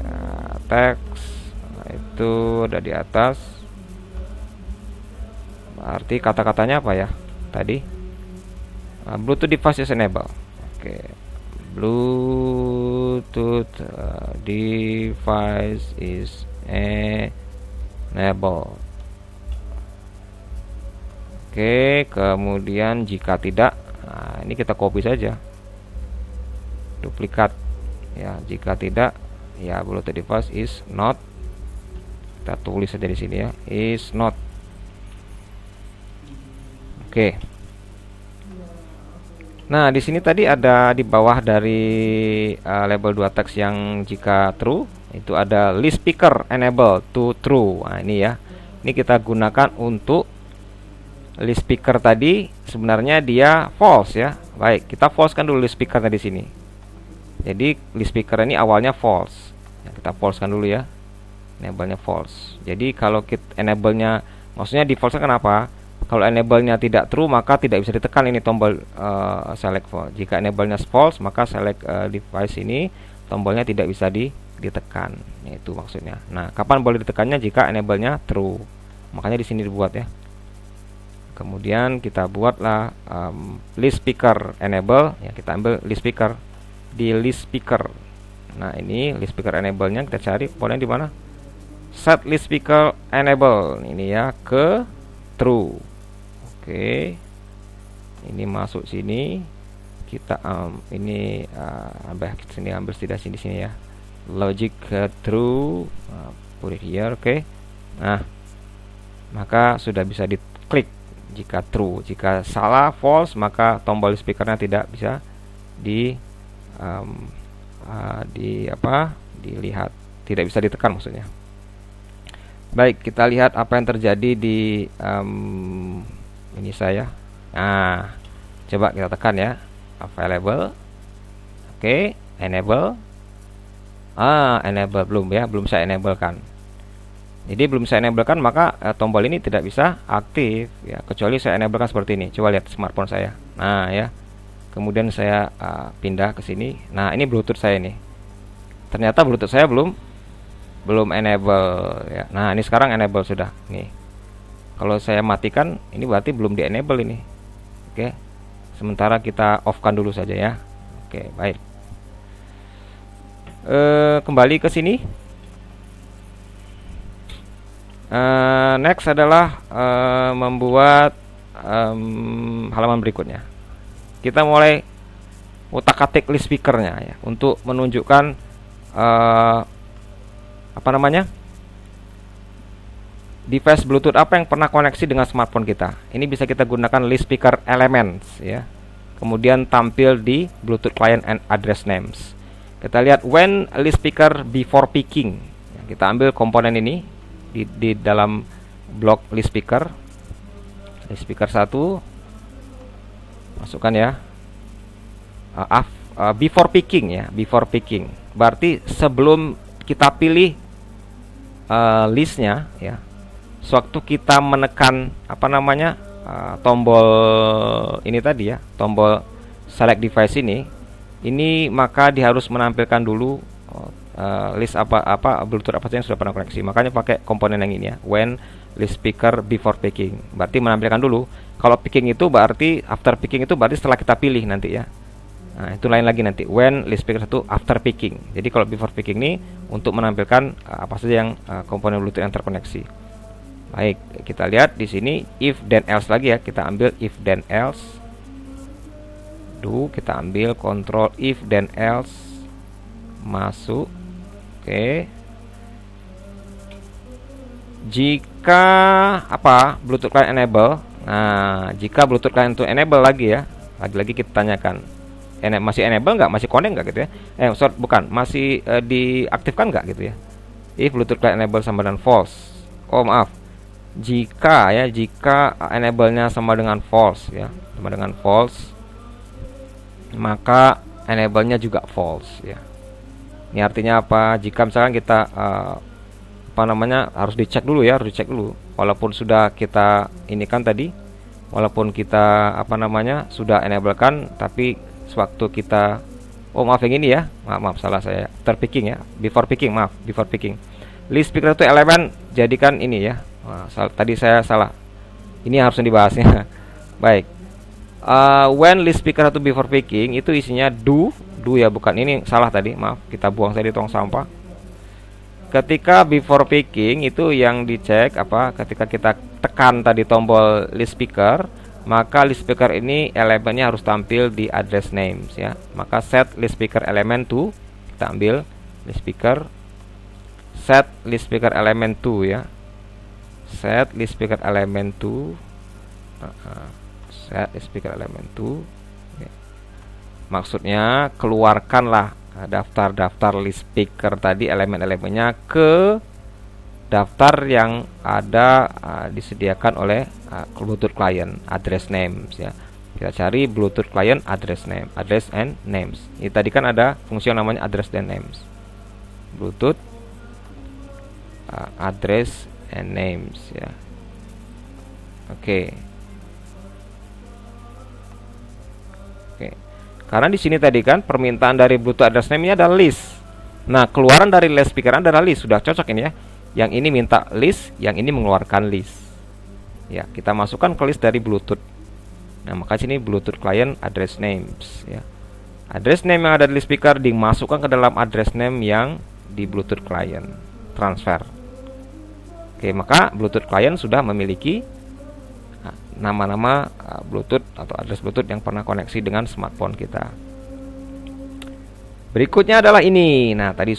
Ya, teks. Nah, itu ada di atas. Berarti kata-katanya apa ya tadi? Bluetooth device is enable. Oke, Bluetooth device is enable. Oke, kemudian jika tidak, nah ini kita copy saja, duplikat ya. Jika tidak, ya Bluetooth device is not, kita tulis saja di sini ya, is not. Oke. Nah, di sini tadi ada di bawah dari label 2 teks yang jika true, itu ada list speaker enable to true. Nah, ini ya. Ini kita gunakan untuk list speaker tadi, sebenarnya dia false ya. Baik, kita false kan dulu list speaker tadi sini. Jadi list speaker ini awalnya false. Ya, kita false kan dulu ya. Enable-nya false. Jadi kalau kita enable-nya, maksudnya di false kenapa? Kalau enable-nya tidak true, maka tidak bisa ditekan ini tombol select false. Jika enable-nya false, maka select device ini tombolnya tidak bisa ditekan. Itu maksudnya. Nah, kapan boleh ditekannya? Jika enable-nya true. Makanya di sini dibuat ya. Kemudian kita buatlah list speaker enable. Ya, kita ambil list speaker di list speaker. Nah, ini list speaker enable-nya kita cari polanya di mana? Set list speaker enable. Ini ya, ke true. Oke, ini masuk sini, kita ini ambil sini, ambil di sini ya, logic true, put it here. Oke. Nah, maka sudah bisa diklik jika true. Jika salah false, maka tombol speakernya tidak bisa dilihat, tidak bisa ditekan maksudnya. Baik, kita lihat apa yang terjadi di ini saya. Nah, coba kita tekan ya, available. Oke, enable. Enable belum ya, belum saya enable kan. Jadi belum saya enable kan, maka tombol ini tidak bisa aktif ya, kecuali saya enable kan seperti ini. Coba lihat smartphone saya. Nah ya, kemudian saya pindah ke sini. Nah, ini Bluetooth saya ini. Ternyata Bluetooth saya belum enable ya. Nah, ini sekarang enable sudah nih. Kalau saya matikan, ini berarti belum di enable ini. Oke. Sementara kita off kan dulu saja ya. Oke, baik. Kembali ke sini. Next adalah membuat halaman berikutnya. Kita mulai utak-atik list speakernya ya, untuk menunjukkan device Bluetooth apa yang pernah koneksi dengan smartphone kita. Ini bisa kita gunakan list speaker elements ya. Kemudian tampil di Bluetooth client and address names. Kita lihat when list speaker before picking. Kita ambil komponen ini di dalam blok list speaker. List speaker 1. Masukkan ya. Before picking ya, before picking. Berarti sebelum kita pilih listnya ya. Sewaktu kita menekan tombol ini tadi ya, tombol select device ini maka dia harus menampilkan dulu list Bluetooth apa saja yang sudah pernah koneksi. Makanya pakai komponen yang ini ya, when list speaker before picking. Berarti menampilkan dulu. Kalau picking itu berarti after picking, itu berarti setelah kita pilih nanti ya. Nah, itu lain lagi nanti when list speaker 1 after picking. Jadi kalau before picking ini untuk menampilkan apa saja yang komponen Bluetooth yang terkoneksi. Baik, kita lihat di sini if then else lagi ya. Kita ambil if then else. Kita ambil control if then else. Masuk. Oke. Jika Bluetooth client enable. Nah, jika Bluetooth client itu enable lagi ya. Lagi-lagi kita tanyakan. Masih enable nggak? Masih connect nggak gitu ya? Bukan, masih diaktifkan nggak gitu ya? If Bluetooth client enable sama dengan false. Oh, maaf. Jika enable-nya sama dengan false ya, sama dengan false, maka enable-nya juga false ya. Ini artinya apa? Jika misalkan kita harus dicek dulu ya, walaupun sudah kita ini kan tadi, walaupun kita sudah enable kan, tapi sewaktu kita yang ini ya, maaf salah saya, terpicking ya, before picking list speaker itu elemen, jadikan ini ya. Tadi saya salah, Ini harus dibahasnya. Baik. When list speaker to before picking itu isinya do ya, bukan ini salah tadi, maaf, kita buang tadi tong sampah. Ketika before picking itu yang dicek apa? Ketika kita tekan tadi tombol list speaker, maka list speaker ini elemennya harus tampil di address names ya. Maka set list speaker element to, kita ambil list speaker, set list speaker element to ya. Set list speaker element to, set list speaker element to ya. Maksudnya keluarkanlah daftar-daftar list speaker tadi, elemen-elemennya ke daftar yang ada disediakan oleh Bluetooth client address names ya. Kita cari Bluetooth client address name, address and names. Ini tadi kan ada fungsi yang namanya address dan names. Bluetooth address and names ya. Oke. Karena di sini tadi kan permintaan dari Bluetooth address name ini adalah list. Nah, keluaran dari list speaker adalah list. Sudah cocok ini ya. Yang ini minta list, yang ini mengeluarkan list. Ya, kita masukkan ke list dari Bluetooth. Nah, maka sini Bluetooth client address names ya. Address name yang ada di list speaker dimasukkan ke dalam address name yang di Bluetooth client transfer. Oke, maka Bluetooth client sudah memiliki nama-nama Bluetooth atau address Bluetooth yang pernah koneksi dengan smartphone kita. Berikutnya adalah ini. Nah, tadi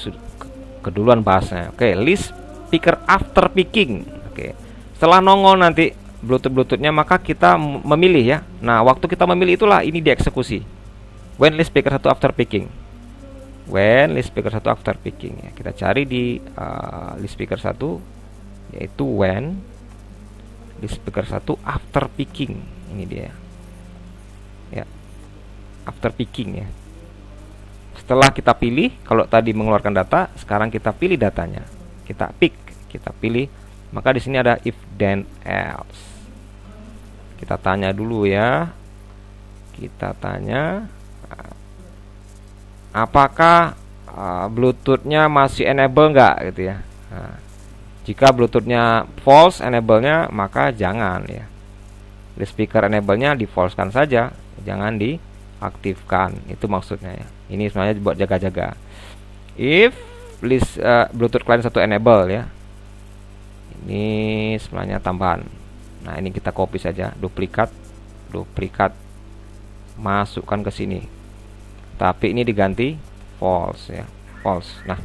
keduluan bahasnya. Oke, list speaker after picking. Oke. Setelah nongol nanti Bluetooth-Bluetoothnya, maka kita memilih ya. Nah, waktu kita memilih itulah ini dieksekusi. When list speaker 1 after picking. When list speaker 1 after picking ya. Kita cari di list speaker 1 yaitu when list speaker 1 after picking. Ini dia. Ya. After picking ya. Setelah kita pilih, kalau tadi mengeluarkan data, sekarang kita pilih datanya. Kita pick, kita pilih. Maka di sini ada if then else. Kita tanya dulu ya. Kita tanya apakah Bluetooth-nya masih enable enggak gitu ya. Nah, jika Bluetooth-nya false enable-nya, maka jangan ya. List speaker enable-nya di false-kan saja, jangan diaktifkan. Itu maksudnya ya. Ini sebenarnya buat jaga-jaga. If list Bluetooth client 1 enable ya. Ini sebenarnya tambahan. Nah, ini kita copy saja, duplikat, masukkan ke sini. Tapi ini diganti false ya, false. Nah,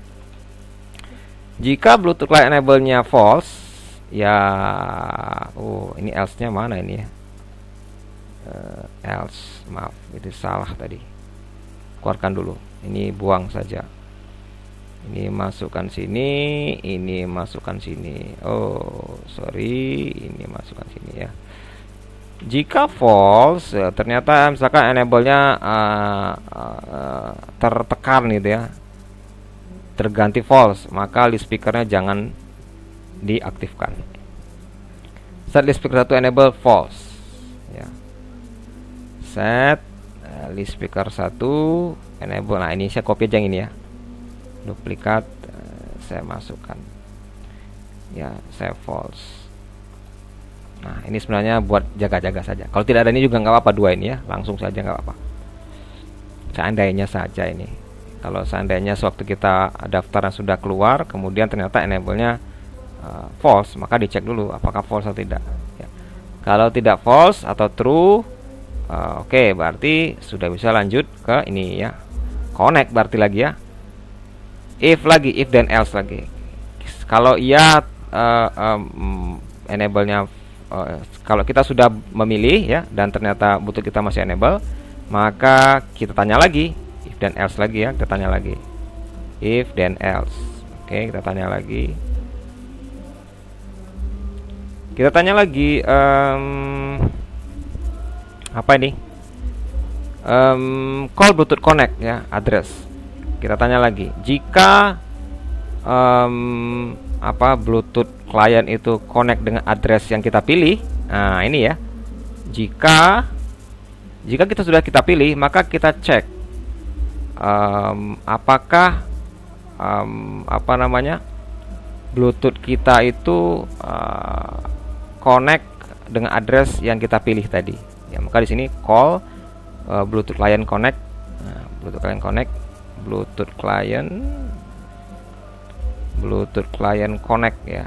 jika Bluetooth client enable-nya false, ya, ini else-nya mana ini ya? Else, maaf, itu salah tadi. Keluarkan dulu. Ini buang saja. Ini masukkan sini, ini masukkan sini. Oh, sorry, ini masukkan sini ya. Jika false, ternyata misalkan enable-nya tertekan gitu ya, terganti false, maka list speaker-nya jangan diaktifkan. Set list speaker 1 enable false ya. Set list speaker 1 enable. Nah, ini saya copy aja yang ini ya. Duplikat, saya masukkan. Ya, saya false. Nah, ini sebenarnya buat jaga-jaga saja. Kalau tidak ada ini juga nggak apa-apa, dua ini ya, langsung saja nggak apa-apa. Seandainya saja ini. Kalau seandainya sewaktu kita daftar yang sudah keluar, kemudian ternyata enable-nya false, maka dicek dulu apakah false atau tidak. Ya. Kalau tidak false atau true, oke, berarti sudah bisa lanjut ke ini ya. Connect berarti lagi ya. If lagi, if then else lagi. Kalau iya enable-nya, kalau kita sudah memilih ya dan ternyata Bluetooth kita masih enable, maka kita tanya lagi, if then else lagi ya, kita tanya lagi. If then else. Oke, kita tanya lagi. Kita tanya lagi apa ini? Call Bluetooth connect ya, address. Kita tanya lagi, jika Bluetooth client itu connect dengan address yang kita pilih. Nah, ini ya. Jika kita pilih, maka kita cek apakah Bluetooth kita itu connect dengan address yang kita pilih tadi. Ya, maka di sini call Bluetooth client connect. Nah, Bluetooth client connect ya.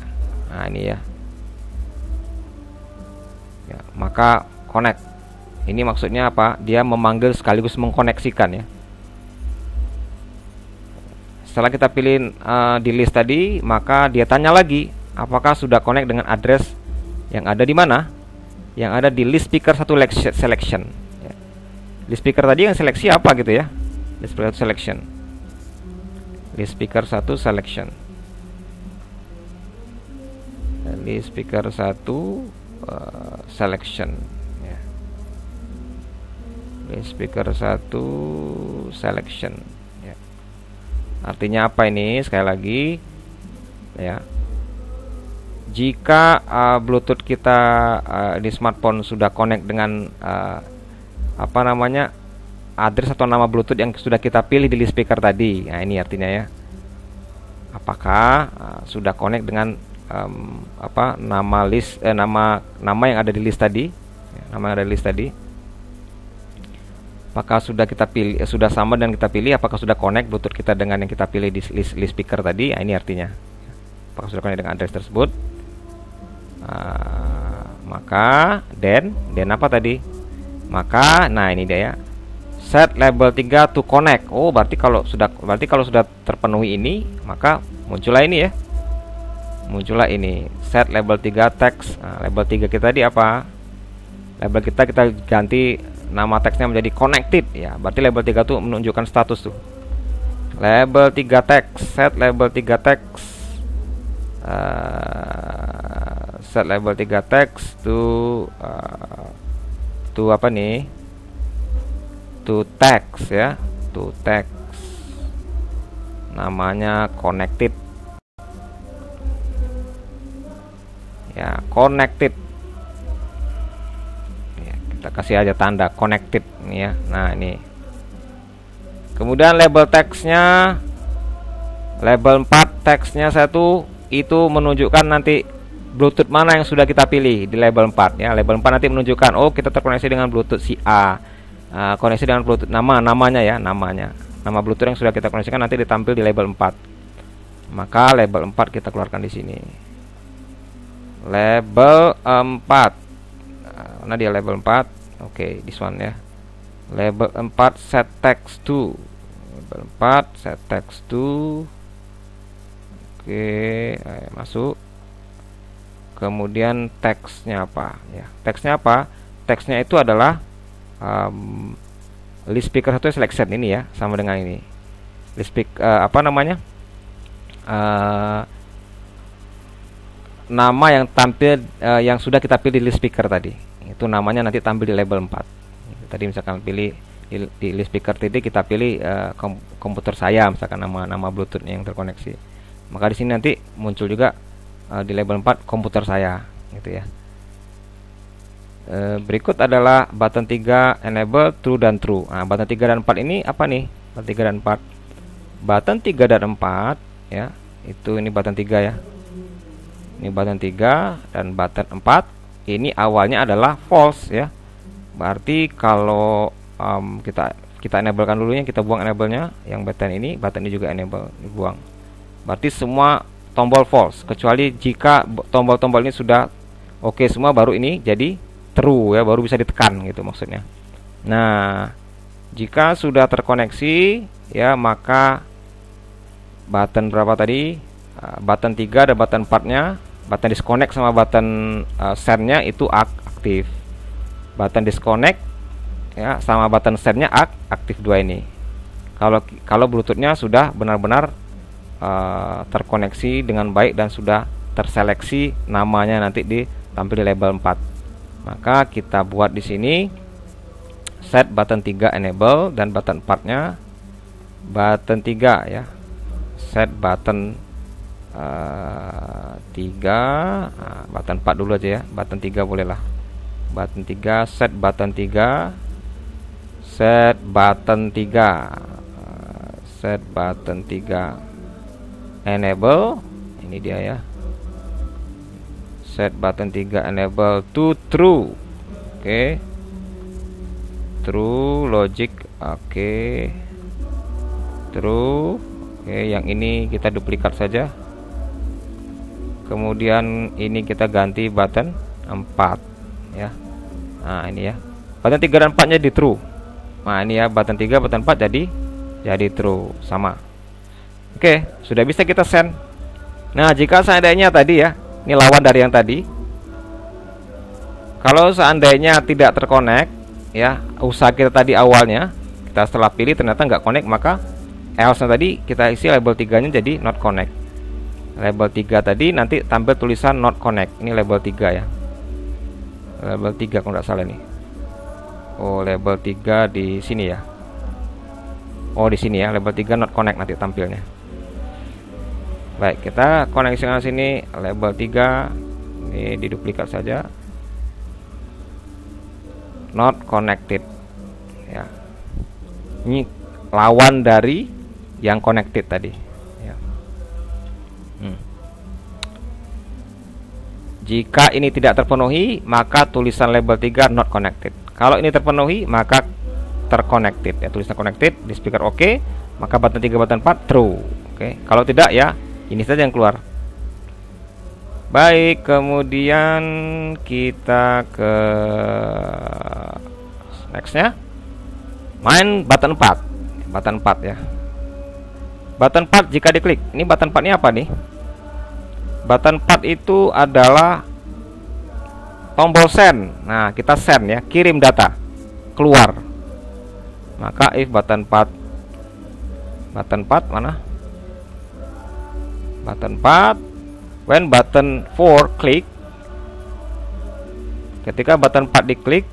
Nah, ini ya. Ya, maka connect. Ini maksudnya apa? Dia memanggil sekaligus mengkoneksikan ya. Setelah kita pilih di list tadi, maka dia tanya lagi apakah sudah connect dengan address yang ada di mana? Yang ada di list speaker 1 selection ya. List speaker tadi yang seleksi apa gitu ya? List speaker selection. List speaker 1 selection. List speaker 1 selection ya. List speaker 1 selection ya. Artinya apa ini? Sekali lagi ya. Jika Bluetooth kita di smartphone sudah connect dengan address atau nama Bluetooth yang sudah kita pilih di list speaker tadi. Nah, ini artinya ya. Apakah sudah connect dengan nama list nama yang ada di list tadi? Ya, nama yang ada di list tadi. Apakah sudah kita pilih sudah sama dan kita pilih apakah sudah connect Bluetooth kita dengan yang kita pilih di list speaker tadi? Nah, ini artinya. Apakah sudah connect dengan address tersebut? Maka then apa tadi? Maka nah ini dia ya. Set label 3 to connect. Oh, berarti kalau sudah terpenuhi ini, maka muncullah ini ya. Muncullah ini. Set label 3 text. Nah, label 3 kita tadi apa? Label kita ganti nama teksnya menjadi connected ya. Berarti label 3 tuh menunjukkan status tuh. Label 3 text, set label 3 text. Set label 3 text to apa nih? To text ya, to text. Namanya connected. Ya, connected. Ya, kita kasih aja tanda connected nih ya. Nah, ini. Kemudian label teksnya label 4 teksnya 1 itu menunjukkan nanti Bluetooth mana yang sudah kita pilih di label 4 ya. Label 4 nanti menunjukkan oh kita terkoneksi dengan Bluetooth si A. Koneksi dengan Bluetooth namanya ya, nama Bluetooth yang sudah kita koneksikan nanti ditampil di label 4. Maka label 4 kita keluarkan di sini. Label 4. Mana dia label 4? Oke, this one ya. Label 4 set text to. Label 4 set text to. Oke, masuk. Kemudian teksnya apa ya? Teksnya apa? Teksnya itu adalah list speaker 1 selection ini ya, sama dengan ini. List speaker nama yang tampil yang sudah kita pilih di list speaker tadi. Itu namanya nanti tampil di label 4. Tadi misalkan pilih di list speaker tadi kita pilih komputer saya misalkan nama Bluetooth yang terkoneksi. Maka di sini nanti muncul juga di label 4 komputer saya gitu ya. Berikut adalah button 3 enable true dan true. Nah, button 3 dan 4 ini apa nih? Button 3 dan 4. Button 3 dan 4 ya. Itu ini button 3 ya. Ini button 3 dan button 4 ini awalnya adalah false ya. Berarti kalau kita enablekan dulunya, kita buang enable-nya yang button ini juga enable, dibuang. Berarti semua tombol false kecuali jika tombol-tombol ini sudah oke semua baru ini jadi true ya, baru bisa ditekan gitu maksudnya. Nah, jika sudah terkoneksi ya maka button berapa tadi? Button 3 dan button 4-nya, button disconnect sama button send-nya itu aktif. Button disconnect ya sama button send-nya aktif dua ini. Kalau Bluetooth-nya sudah benar-benar terkoneksi dengan baik dan sudah terseleksi namanya nanti ditampil di label 4. Maka kita buat di sini set button 3 enable dan button 4-nya button 3 ya. Set button 3 button 4 dulu aja ya. Button 3 bolehlah. Button 3 set button 3 set button 3 set button 3 enable, ini dia ya. Set button 3 enable to true. Oke. True logic. Oke. True. Oke, yang ini kita duplikat saja. Kemudian ini kita ganti button 4 ya. Nah, ini ya. Button 3 dan 4-nya di true. Nah, ini ya, button 3, button 4 jadi true, sama. Oke, sudah bisa kita send. Nah, jika seandainya tadi ya, ini lawan dari yang tadi. Kalau seandainya tidak terkonek ya, usaha kita tadi awalnya, kita setelah pilih ternyata nggak connect, maka else tadi kita isi label 3-nya jadi not connect. Label 3 tadi nanti tampil tulisan not connect. Ini label 3 ya. Label 3 kalau nggak salah nih. Oh, label 3 di sini ya. Oh, di sini ya, label 3 not connect nanti tampilnya. Baik, kita koneksikan sini label 3. Ini diduplikat saja. Not connected. Ya. Ini lawan dari yang connected tadi. Ya. Jika ini tidak terpenuhi, maka tulisan label 3 not connected. Kalau ini terpenuhi, maka terconnected ya, tulisan connected di speaker oke, maka button 3 button 4 true. Oke. Kalau tidak ya, ini saja yang keluar. Baik, kemudian kita ke nextnya. Main button 4. Button 4 ya. Button 4 jika diklik. Ini button 4 ini apa nih? Button 4 itu adalah tombol send. Nah, kita send ya, kirim data keluar. Maka if button 4 mana? Button 4 when button 4 klik. Ketika button 4 diklik,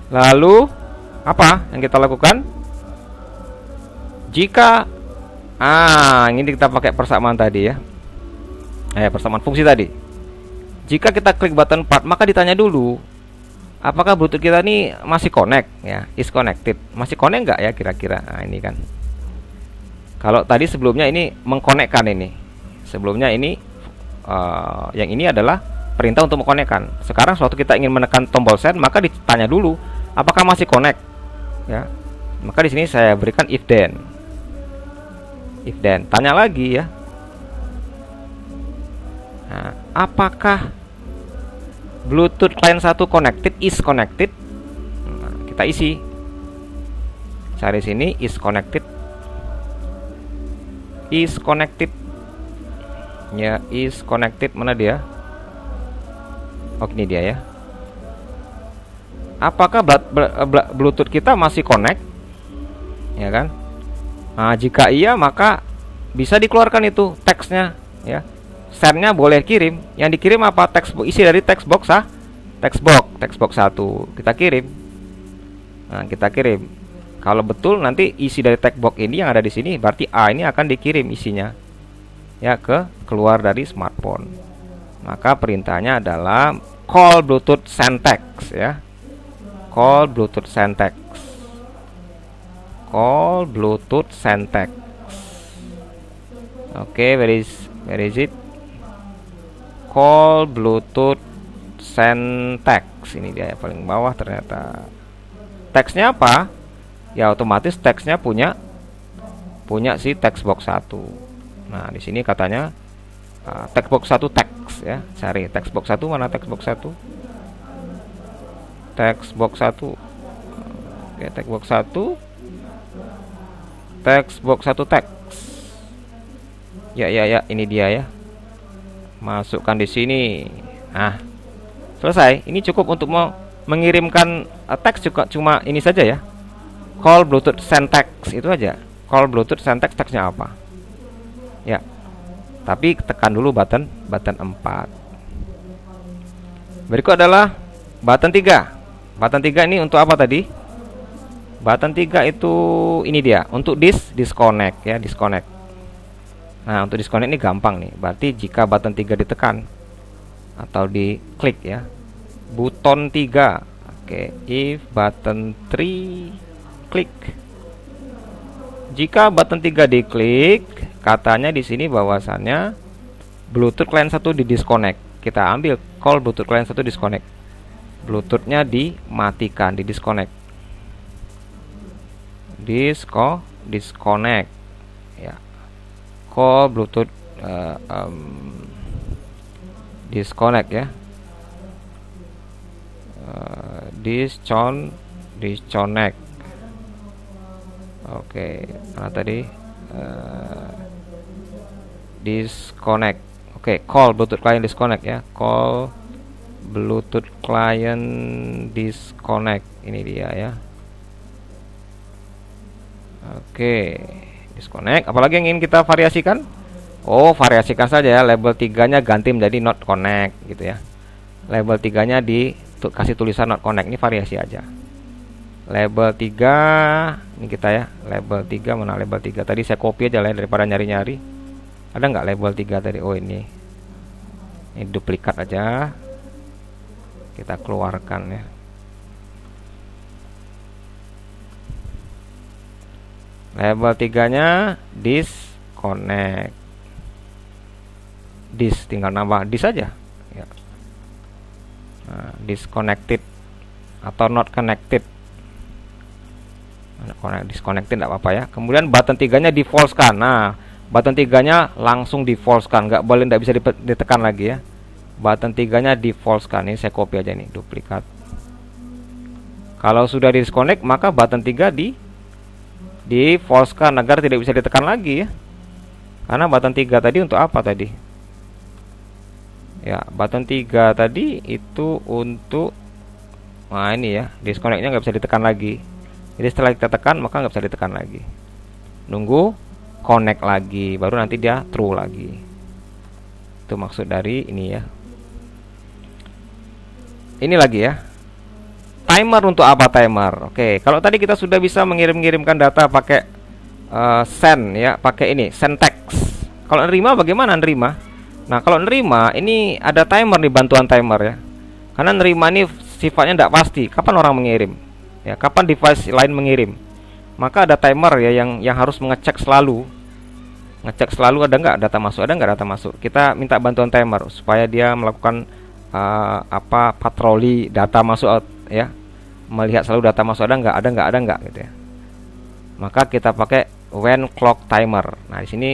lalu apa yang kita lakukan? Jika ini kita pakai persamaan tadi ya. Persamaan fungsi tadi. Jika kita klik button 4, maka ditanya dulu apakah Bluetooth kita ini masih connect ya, is connected. Masih connect nggak ya kira-kira? Nah, ini kan. Kalau tadi sebelumnya ini mengkonekkan ini. Sebelumnya ini yang ini adalah perintah untuk mengkonekkan. Sekarang suatu kita ingin menekan tombol send, maka ditanya dulu apakah masih connect ya. Maka di sini saya berikan if then. If then, tanya lagi ya. Nah, apakah Bluetooth client 1 connected, is connected? Nah, kita isi. Cari sini is connected. Is connected. Ya, is connected, mana dia? Oh, ini dia ya. Apakah Bluetooth kita masih connect? Ya kan? Nah, jika iya, maka bisa dikeluarkan itu teksnya ya. Sendnya boleh kirim. Yang dikirim apa? Teks isi dari text box 1 kita kirim. Nah, kita kirim. Kalau betul nanti isi dari text box ini yang ada di sini, berarti A ini akan dikirim isinya ya ke keluar dari smartphone. Maka perintahnya adalah call Bluetooth send text ya. Call Bluetooth send text. Call Bluetooth send text. Oke, where is it? Call Bluetooth send text. Ini dia paling bawah ternyata. Teksnya apa? Ya otomatis teksnya punya si text box 1. Nah, di sini katanya text box 1 teks ya. Cari text box 1, mana text box 1? Text box 1. Oke, text box 1. Text box 1 teks. Ya, ini dia ya. Masukkan di sini. Nah, selesai. Ini cukup untuk mengirimkan teks, juga cuma ini saja ya. Call Bluetooth send text itu aja. Call Bluetooth send text, teksnya apa? Ya. Tapi tekan dulu button 4. Berikut adalah button 3. Button 3 ini untuk apa tadi? Button 3 itu ini dia, untuk disconnect ya, disconnect. Nah, untuk disconnect ini gampang nih. Berarti jika button 3 ditekan atau diklik ya, button 3. Oke, if button 3 klik. Jika button 3 diklik, katanya di sini bahwasannya Bluetooth client 1 di disconnect. Kita ambil call Bluetooth client 1 disconnect. Bluetoothnya dimatikan, di disconnect. Disconnect ya. Call Bluetooth disconnect ya. Disconnect. Oke, mana tadi? Disconnect. Oke, call Bluetooth client disconnect ya. Call Bluetooth client disconnect. Ini dia ya. Oke, disconnect. Apalagi yang ingin kita variasikan? Oh, variasikan saja ya. Label 3-nya ganti menjadi not connect gitu ya. Label 3-nya kasih tulisan not connect. Ini variasi aja. Label 3 ini kita ya. Label 3 mana label 3? Tadi saya copy aja lah ya, daripada nyari-nyari. Ada nggak label 3 tadi? Oh, ini. Ini duplikat aja. Kita keluarkan ya. Label 3-nya disconnect. Tinggal nambah dis aja ya. Nah, disconnected atau not connected. Disconnected enggak apa-apa ya. Kemudian button 3-nya di false kan. Nah, button 3-nya langsung di false kan, nggak boleh, nggak bisa ditekan lagi ya. Button 3-nya di false kan. Ini saya copy aja nih, duplikat. Kalau sudah di disconnect, maka button 3 di false kan agar tidak bisa ditekan lagi ya. Karena button 3 tadi untuk apa tadi? Ya, button 3 tadi itu untuk, nah ini ya, disconnectnya nggak bisa ditekan lagi. Jadi setelah kita tekan maka nggak bisa ditekan lagi. Nunggu connect lagi, baru nanti dia true lagi. Itu maksud dari ini ya. Ini lagi ya. Timer untuk apa timer? Oke, kalau tadi kita sudah bisa mengirimkan data pakai send ya, pakai ini send text. Kalau nerima bagaimana nerima? Nah, kalau nerima ini ada timer nih, bantuan timer ya. Karena nerima ini sifatnya tidak pasti. Kapan orang mengirim? Ya, kapan device lain mengirim? Maka ada timer ya yang harus mengecek selalu. Ngecek selalu ada nggak data masuk, ada nggak data masuk. Kita minta bantuan timer supaya dia melakukan patroli data masuk ya. Melihat selalu data masuk ada nggak gitu ya. Maka kita pakai when clock timer. Nah, di sini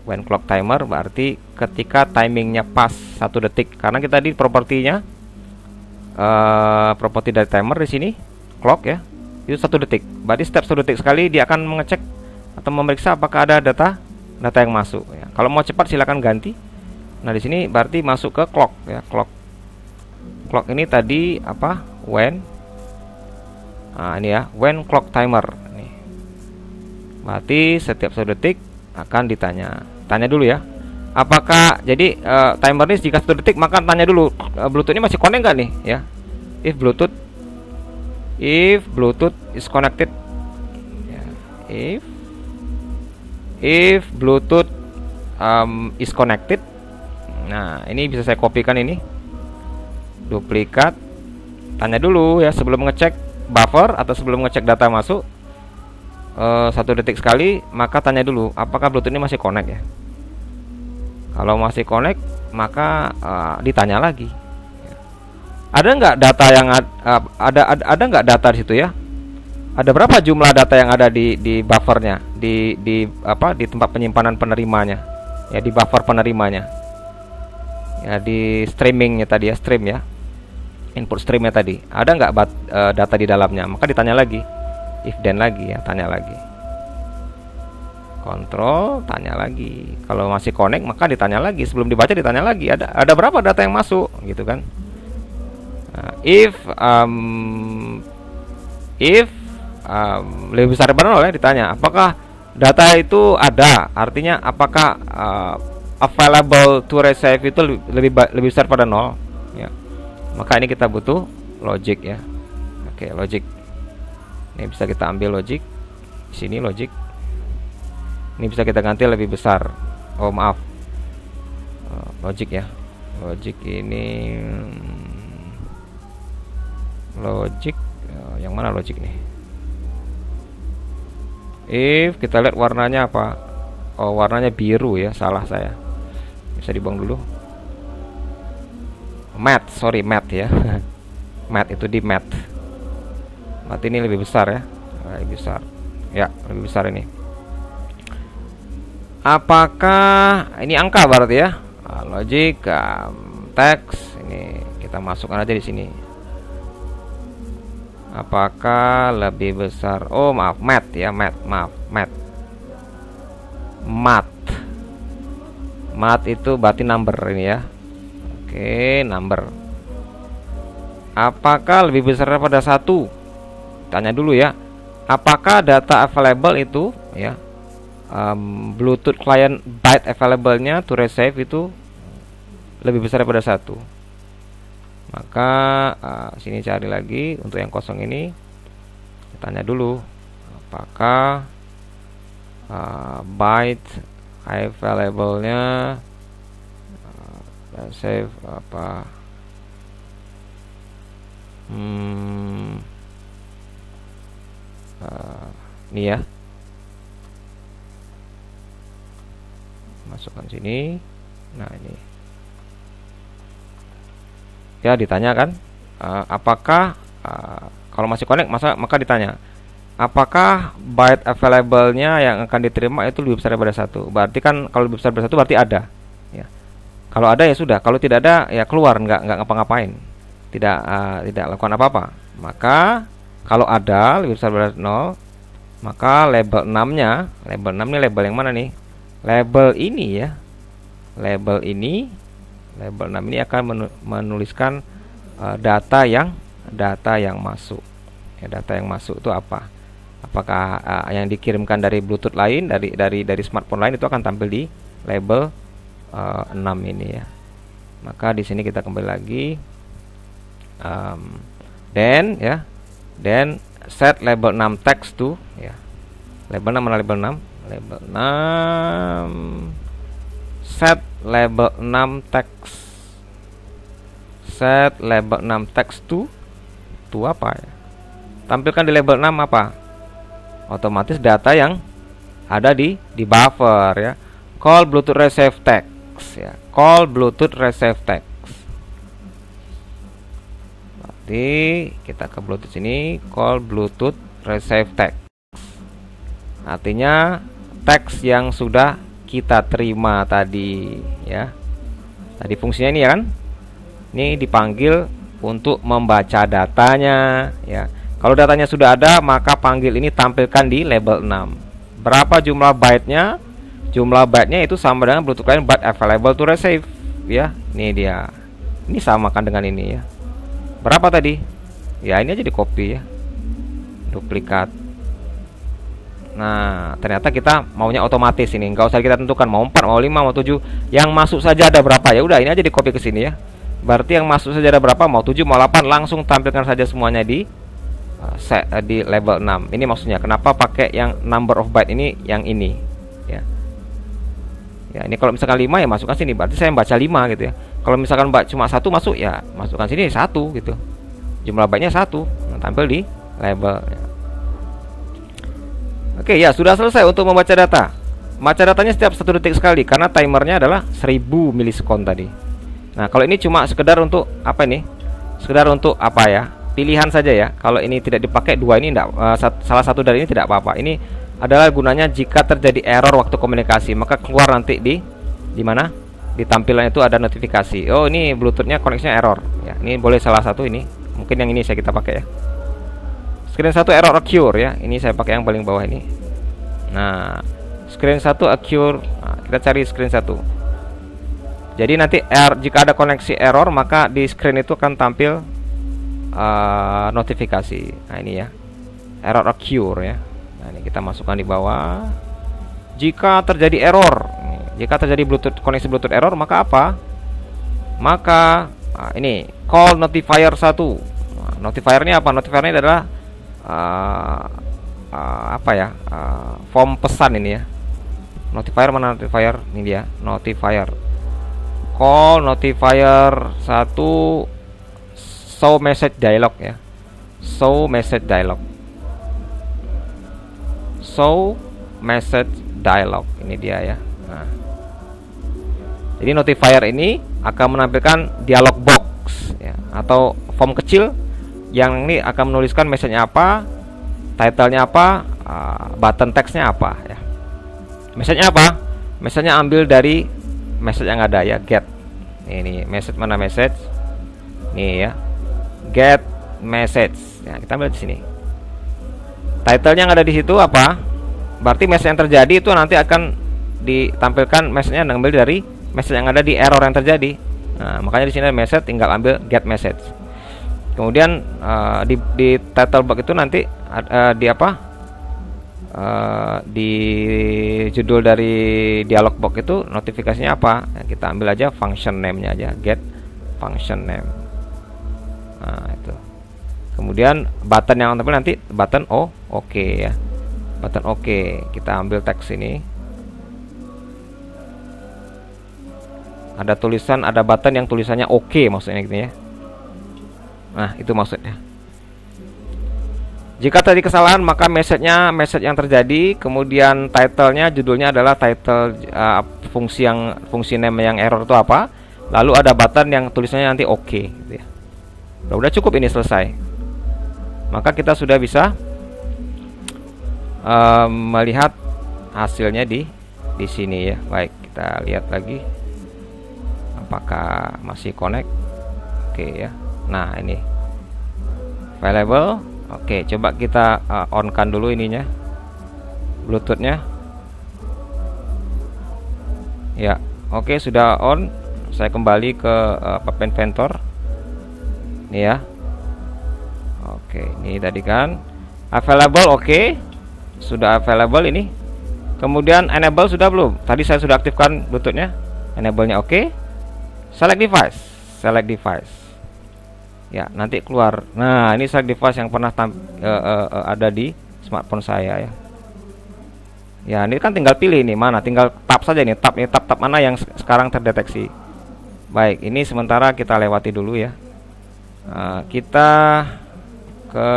when clock timer berarti ketika timingnya pas 1 detik. Karena kita di propertinya properti dari timer di sini clock ya, itu 1 detik. Berarti setiap 1 detik sekali dia akan mengecek atau memeriksa apakah ada data yang masuk ya. Kalau mau cepat silakan ganti. Nah, di sini berarti masuk ke clock ya, clock ini tadi apa? When. Nah, ini ya, when clock timer nih. Berarti setiap 1 detik akan ditanya. Tanya dulu ya. Apakah jadi timer ini jika 1 detik maka tanya dulu Bluetooth ini masih connect nggak nih ya. If Bluetooth is connected ya. If Bluetooth is connected. Nah, ini bisa saya kopikan ini. Duplikat. Tanya dulu ya sebelum ngecek buffer atau sebelum ngecek data masuk 1 detik sekali, maka tanya dulu apakah Bluetooth ini masih connect ya. Kalau masih connect, maka ditanya lagi. Ada nggak data yang ada nggak data di situ ya? Ada berapa jumlah data yang ada di buffernya, di tempat penyimpanan penerimanya, ya di buffer penerimanya, ya di streamingnya tadi ya, stream ya, input streamnya tadi. Ada nggak data di dalamnya? Maka ditanya lagi, if then lagi ya, tanya lagi. Kontrol, tanya lagi. Kalau masih connect maka ditanya lagi. Sebelum dibaca ditanya lagi. Ada berapa data yang masuk, gitu kan? Nah, if lebih besar daripada 0 ya, ditanya apakah data itu ada. Artinya apakah available to receive itu lebih besar pada 0 ya. Maka ini kita butuh logic ya. Oke, logic. Ini bisa kita ambil logic. Di sini logic. Ini bisa kita ganti lebih besar. Oh maaf, logic ya. Logic ini logic yang mana logic nih? If kita lihat warnanya apa? Oh warnanya biru ya, salah saya. bisa dibuang dulu. Mat, sorry, mat ya. Mat itu di mat. Berarti ini lebih besar ya. Lebih besar. Ya, lebih besar ini. Apakah ini angka berarti ya? Logic, teks. Ini kita masukkan aja di sini. Apakah lebih besar? Oh, maaf, mat ya, mat, maaf, mat. Mat itu berarti number ini ya. Oke, number. Apakah lebih besar daripada 1? Tanya dulu ya. Apakah data available itu ya, Bluetooth client byte available-nya to receive itu lebih besar daripada 1? Maka sini cari lagi untuk yang kosong ini. Tanya dulu apakah byte available-nya save apa ini ya, masukkan sini. Nah ini ya, ditanyakan apakah kalau masih connect maka ditanya apakah byte available-nya yang akan diterima itu lebih besar daripada 1. Berarti kan kalau lebih besar daripada 1 berarti ada ya. Kalau ada ya sudah, kalau tidak ada ya keluar, nggak ngapa-ngapain, tidak lakukan apa-apa. Maka kalau ada lebih besar daripada 0, maka label 6-nya, label 6 ini label yang mana nih? Label ini ya. Label 6 ini akan menuliskan data yang masuk. Ya, data yang masuk itu apa? Apakah yang dikirimkan dari Bluetooth lain, dari smartphone lain, itu akan tampil di label 6 ini ya. Maka di sini kita kembali lagi, then set label 6 text to ya. Label 6 mana label 6? Label 6 set label 6 text. Set label 6 text to apa ya? Tampilkan di label 6 apa? Otomatis data yang ada di buffer ya. Call Bluetooth receive text ya. Call Bluetooth receive text. Berarti kita ke Bluetooth sini, call Bluetooth receive text. Artinya teks yang sudah kita terima tadi ya. Tadi fungsinya ini ya kan? Ini dipanggil untuk membaca datanya ya. Kalau datanya sudah ada, maka panggil ini tampilkan di label 6. Berapa jumlah byte-nya? Jumlah byte-nya itu sama dengan Bluetooth client byte available to receive ya. Ini dia. Ini samakan dengan ini ya. Berapa tadi? Ya, ini aja di copy ya. Duplikat. Nah, ternyata kita maunya otomatis ini. Enggak usah kita tentukan mau 4, mau 5, mau 7. Yang masuk saja ada berapa? Ya udah, ini aja di copy ke sini ya. Berarti yang masuk saja ada berapa? Mau 7, mau 8, langsung tampilkan saja semuanya di label 6. Ini maksudnya kenapa pakai yang number of byte ini, yang ini ya. Ya, ini kalau misalkan 5 ya masukkan sini, berarti saya baca 5 gitu ya. Kalau misalkan cuma 1 masuk ya masukkan sini 1 gitu. Jumlah byte-nya 1, tampil di label ya. Oke ya, sudah selesai untuk membaca data. Baca datanya setiap 1 detik sekali karena timernya adalah 1000 milisekund tadi. Nah, kalau ini cuma sekedar untuk apa ini? Sekedar untuk apa ya? Pilihan saja ya. Kalau ini tidak dipakai, dua ini tidak, salah satu dari ini tidak apa-apa. Ini adalah gunanya jika terjadi error waktu komunikasi, maka keluar nanti di mana? Di tampilan itu ada notifikasi. Oh, ini Bluetooth-nya koneksinya error. Ya, ini boleh salah satu ini. Mungkin yang ini kita pakai ya. Screen 1 error occur ya. Ini saya pakai yang paling bawah ini. Nah, screen 1 occur. Nah, kita cari screen 1. Jadi nanti jika ada koneksi error, maka di screen itu akan tampil notifikasi. Nah, ini ya. Error occur ya. Nah, ini kita masukkan di bawah. Jika terjadi error, jika terjadi koneksi Bluetooth error, maka apa? Maka ini call notifier 1. Nah, notifiernya apa? Notifiernya adalah apa ya? Form pesan ini ya. Notifier mana notifier? Ini dia, notifier. Call notifier 1 show message dialog ya. Show message dialog. Show message dialog. Ini dia ya. Nah, Jadi notifier ini akan menampilkan dialog box ya, atau form kecil yang ini akan menuliskan message-nya apa, title-nya apa, button text-nya apa ya. Message-nya apa? Message-nya ambil dari message yang ada ya, get. Ini message, mana message? Nih ya. Get message. Ya, kita ambil di sini. Title-nya yang ada di situ apa? Berarti message yang terjadi itu nanti akan ditampilkan message-nya ambil dari message yang ada di error yang terjadi. Nah, makanya di sini ada message, tinggal ambil get message. Kemudian di title box itu nanti di apa? Di judul dari dialog box itu notifikasinya apa? Ya, kita ambil aja function name-nya aja, get function name. Nah, itu. Kemudian button yang tampil nanti button OK ya. Button OK. Kita ambil teks ini. Ada tulisan, ada button yang tulisannya OK maksudnya gitu ya. Nah, itu maksudnya. Jika tadi kesalahan, maka message yang terjadi, kemudian title-nya, judulnya adalah title fungsi name yang error itu apa. Lalu ada button yang tulisannya nanti OK gitu ya. Udah cukup, ini selesai. Maka kita sudah bisa melihat hasilnya di sini ya. Baik, kita lihat lagi apakah masih connect. Oke ya. Nah, ini available. Oke, coba kita on kan dulu ininya, Bluetooth-nya. Ya, oke, sudah on. Saya kembali ke Pen Ventor. Ini ya. Oke, ini tadi kan available, oke. Sudah available ini. Kemudian enable sudah belum? Tadi saya sudah aktifkan Bluetooth-nya. Enable-nya oke. Select device. Ya, nanti keluar. Nah, ini select device yang pernah ada di smartphone saya ya. Ya, ini kan tinggal pilih ini mana, tinggal tap saja nih, tab mana yang sekarang terdeteksi. Baik, ini sementara kita lewati dulu ya. Kita ke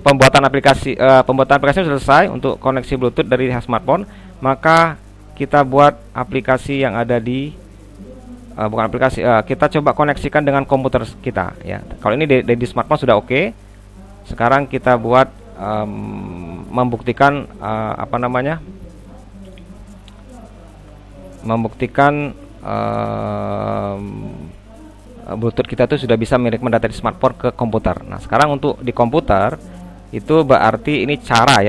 pembuatan aplikasi. Pembuatan aplikasi sudah selesai untuk koneksi Bluetooth dari smartphone. Maka kita buat aplikasi yang ada di bukan aplikasi, kita coba koneksikan dengan komputer kita ya. Kalau ini di smartphone sudah oke. Sekarang kita buat membuktikan membuktikan Bluetooth kita tuh sudah bisa mengirim data di smartphone ke komputer. Nah, sekarang untuk di komputer itu berarti ini cara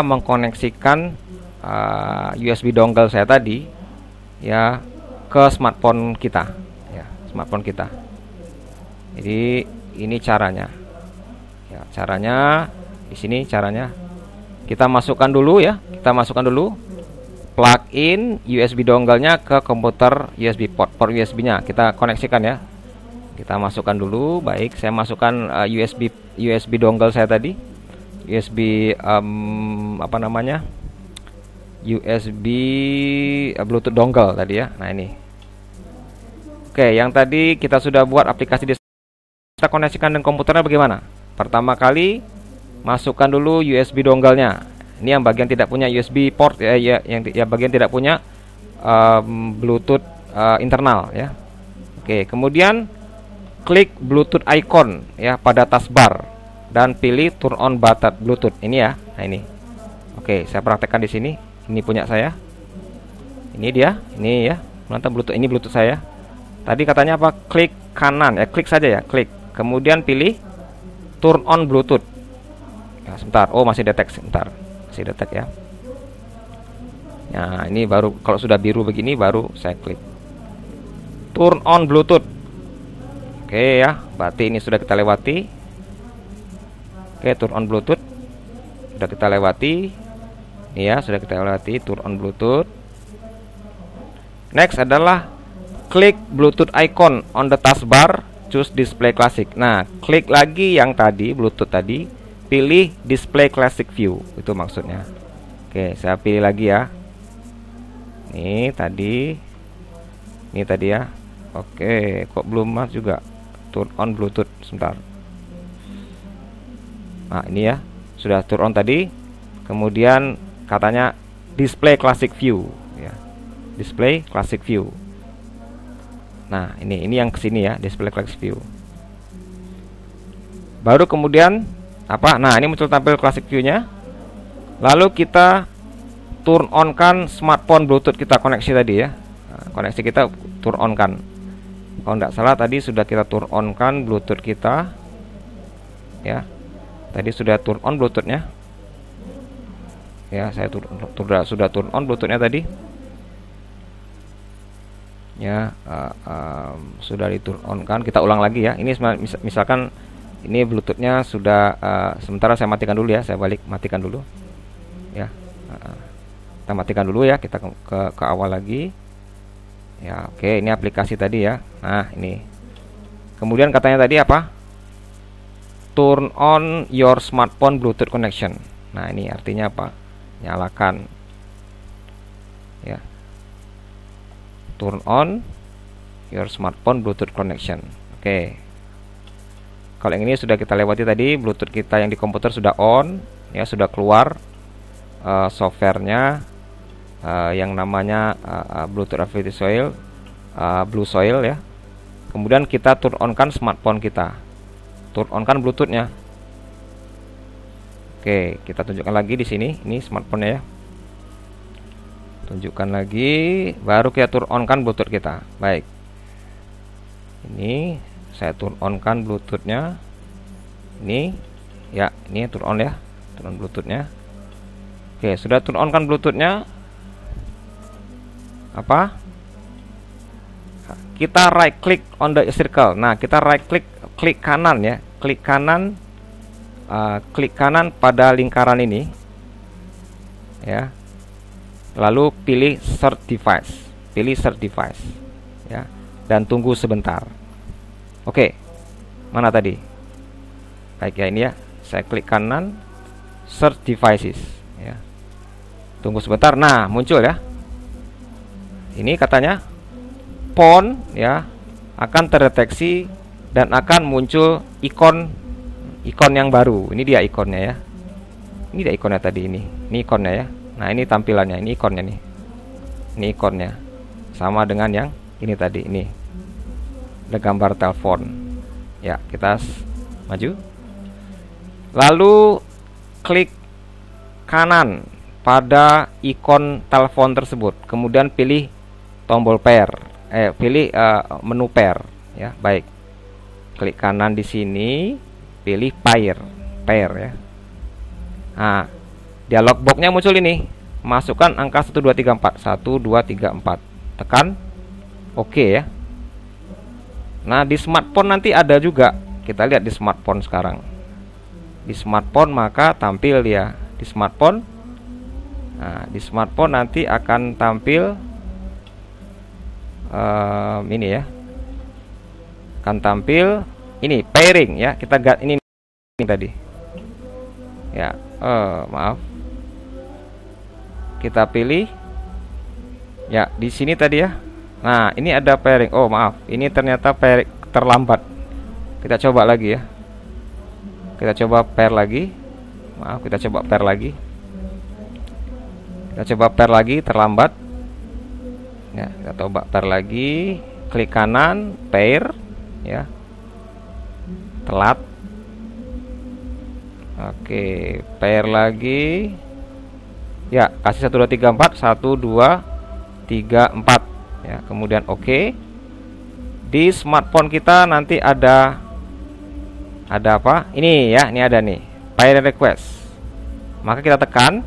mengkoneksikan USB dongle saya tadi ya ke smartphone kita ya, Jadi ini caranya. Ya, caranya di sini caranya. Kita masukkan dulu plug in USB dongle-nya ke komputer USB port USB-nya. Kita koneksikan ya. Kita masukkan dulu. Baik, saya masukkan USB dongle saya tadi. USB USB Bluetooth dongle tadi ya. Nah, ini. Oke, yang tadi kita sudah buat aplikasi kita koneksikan dengan komputernya bagaimana? Pertama kali masukkan dulu USB dongle-nya. Ini yang bagian tidak punya USB port ya, yang bagian tidak punya Bluetooth internal ya. Oke, kemudian klik Bluetooth icon ya pada taskbar dan pilih turn on button Bluetooth ini ya. Nah, ini. Oke, saya praktekkan di sini. Ini punya saya. Ini dia, ini ya. Mantap, Bluetooth ini Bluetooth saya. Tadi katanya apa? Klik kanan ya, klik saja ya, klik. Kemudian pilih turn on Bluetooth. Ya, sebentar. Oh, masih deteksi, sebentar. Masih detek ya. Nah, ini baru kalau sudah biru begini baru saya klik. Turn on Bluetooth. Oke ya, berarti ini sudah kita lewati. Oke, turn on Bluetooth. Sudah kita lewati. Ya, sudah kita lewati turn on Bluetooth. Next adalah klik Bluetooth icon on the taskbar, choose display classic. Nah, klik lagi yang tadi Bluetooth tadi, pilih display classic view. Itu maksudnya. Oke, saya pilih lagi ya. Ini tadi ya. Oke, kok belum masuk juga. Turn on Bluetooth, sebentar. Nah, ini ya. Sudah turn on tadi. Kemudian katanya display classic view ya. Display classic view. Nah, ini yang kesini ya, display classic view. Baru kemudian apa? Nah, ini muncul tampil classic view-nya. Lalu kita turn on kan smartphone Bluetooth kita koneksi tadi ya. Nah, koneksi kita turn on kan. Kalau tidak salah tadi sudah kita turn on kan Bluetooth kita. Ya. Tadi sudah turn on Bluetooth-nya. Ya, saya sudah turn on Bluetooth-nya tadi. Ya, sudah di turn on kan. Kita ulang lagi ya. Ini misalkan ini Bluetooth-nya sudah sementara saya matikan dulu ya. Saya balik matikan dulu. Ya. Kita matikan dulu ya. Kita ke awal lagi. Ya, oke, ini aplikasi tadi ya. Nah, ini. Kemudian katanya tadi apa? Turn on your smartphone Bluetooth connection. Nah, ini artinya apa? Nyalakan. Ya. Turn on your smartphone Bluetooth connection. Oke. Kalau yang ini sudah kita lewati tadi, Bluetooth kita yang di komputer sudah on, ya sudah keluar softwarenya yang namanya Bluetooth Activity Soil, Blue Soil ya. Kemudian kita turn on kan smartphone kita, turn on kan Bluetoothnya. Oke, kita tunjukkan lagi di sini, ini smartphone ya. Tunjukkan lagi, baru kita turn on kan Bluetooth kita. Baik. Ini saya turn on kan Bluetoothnya. Ini ya, ini turn on ya, turn on Bluetoothnya. Oke, sudah turn on kan Bluetoothnya. Apa? Kita right click on the circle. Nah, kita right klik kanan ya, klik kanan pada lingkaran ini ya. Lalu pilih search device ya, dan tunggu sebentar. Oke, mana tadi? Baik ya, ini ya, saya klik kanan search devices ya. Tunggu sebentar. Nah, muncul ya. Ini katanya phone ya akan terdeteksi dan akan muncul ikon yang baru. Ini dia ikonnya ya. Ini dia ikonnya tadi ini. Ini ikonnya ya. Nah, ini tampilannya, ini ikonnya nih. Ini ikonnya. Sama dengan yang ini tadi, ini. Ada gambar telepon. Ya, kita maju. Lalu klik kanan pada ikon telepon tersebut. Kemudian pilih tombol pair. Pilih menu pair ya. Baik. Klik kanan di sini, pilih pair ya. Nah, dialog box-nya muncul ini. Masukkan angka 1234. 1234. Tekan oke ya. Nah, di smartphone nanti ada juga. Kita lihat di smartphone sekarang. Di smartphone maka tampil dia. Di smartphone. Nah, di smartphone nanti akan tampil ini ya. Akan tampil ini pairing ya. Kita ini tadi. Ya, maaf. Kita pilih. Ya, di sini tadi ya. Nah, ini ada pairing. Oh, maaf. Ini ternyata pairing terlambat. Kita coba lagi ya. Kita coba pair lagi. Maaf, kita coba pair lagi. Kita coba pair lagi, terlambat. Ya, kita coba pair lagi. Klik kanan, pair ya. Telat. Oke, pair lagi. Ya, kasih 1234, 1234 ya, kemudian oke. Di smartphone kita nanti ada apa? Ini ya, ini ada nih, pair request. Maka kita tekan.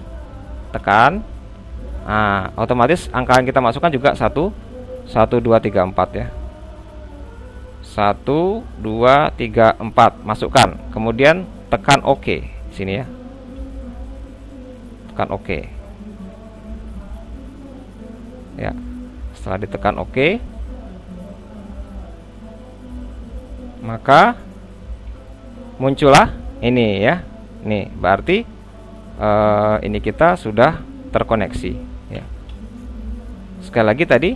Nah, otomatis angka yang kita masukkan juga 1234 ya. 1234 masukkan. Kemudian tekan oke sini ya. Tekan oke. Ya. Setelah ditekan oke, maka muncullah ini ya. Nih, berarti ini kita sudah terkoneksi ya. Sekali lagi tadi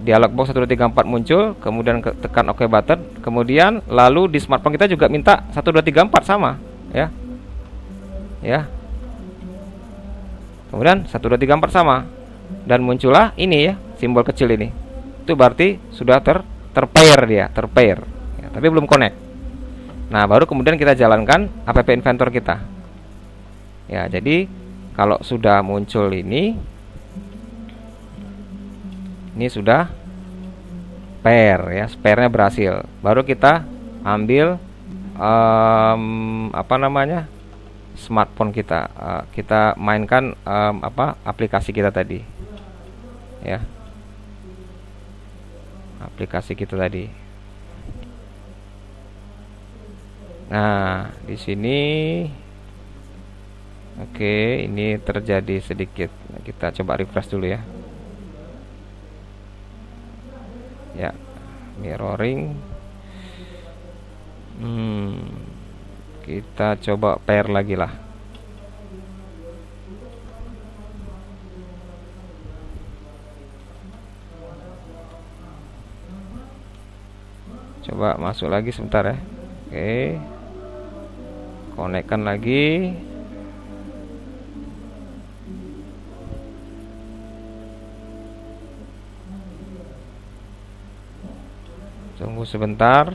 dialog box 1234 muncul, kemudian tekan OK button, kemudian lalu di smartphone kita juga minta 1234 sama ya. Ya. kemudian 1 2 3 4 sama, dan muncullah ini ya, simbol kecil ini. Itu berarti sudah terpair dia, terpair ya, tapi belum connect. Nah, baru kemudian kita jalankan app inventor kita. Ya, jadi kalau sudah muncul ini sudah pair ya, pairnya berhasil. Baru kita ambil apa namanya, smartphone kita, kita mainkan aplikasi kita tadi ya, aplikasi kita tadi. Nah, di sini oke, ini terjadi sedikit. Kita coba refresh dulu ya. Ya, mirroring. Kita coba pair lagi lah. Coba masuk lagi sebentar ya. Oke, konekkan lagi. Tunggu sebentar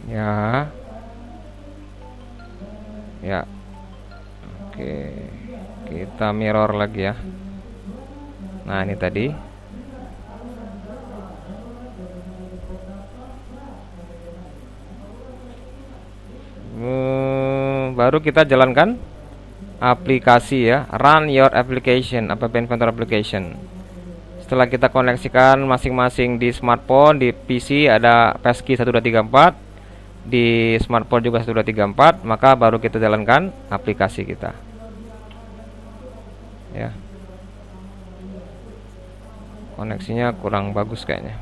ya. Ya, oke, kita mirror lagi ya. Nah, ini tadi. Baru kita jalankan aplikasi ya, run your application, app inventor application. Setelah kita koneksikan masing-masing di smartphone, di PC ada passkey 1 2 3 4, di smartphone juga 1 2 3 4, maka baru kita jalankan aplikasi kita. Ya. Koneksinya kurang bagus kayaknya.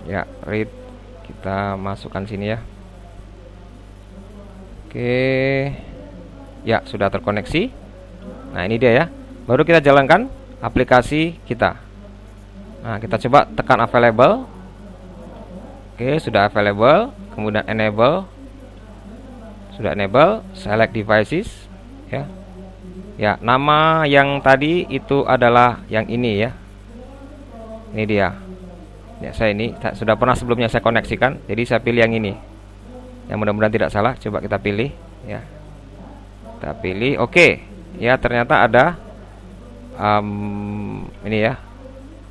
Ya, read kita masukkan sini ya. Oke. Ya, sudah terkoneksi. Nah, ini dia ya. Baru kita jalankan aplikasi kita. Nah, kita coba tekan available. Oke, sudah available. Kemudian enable. Sudah enable. Select devices. Ya. Ya, nama yang tadi itu adalah yang ini ya. Ini dia. Ya, saya ini sudah pernah sebelumnya saya koneksikan. Jadi saya pilih yang ini. Yang mudah-mudahan tidak salah. Coba kita pilih. Ya. Kita pilih. Oke. Ya, ternyata ada. Ini ya.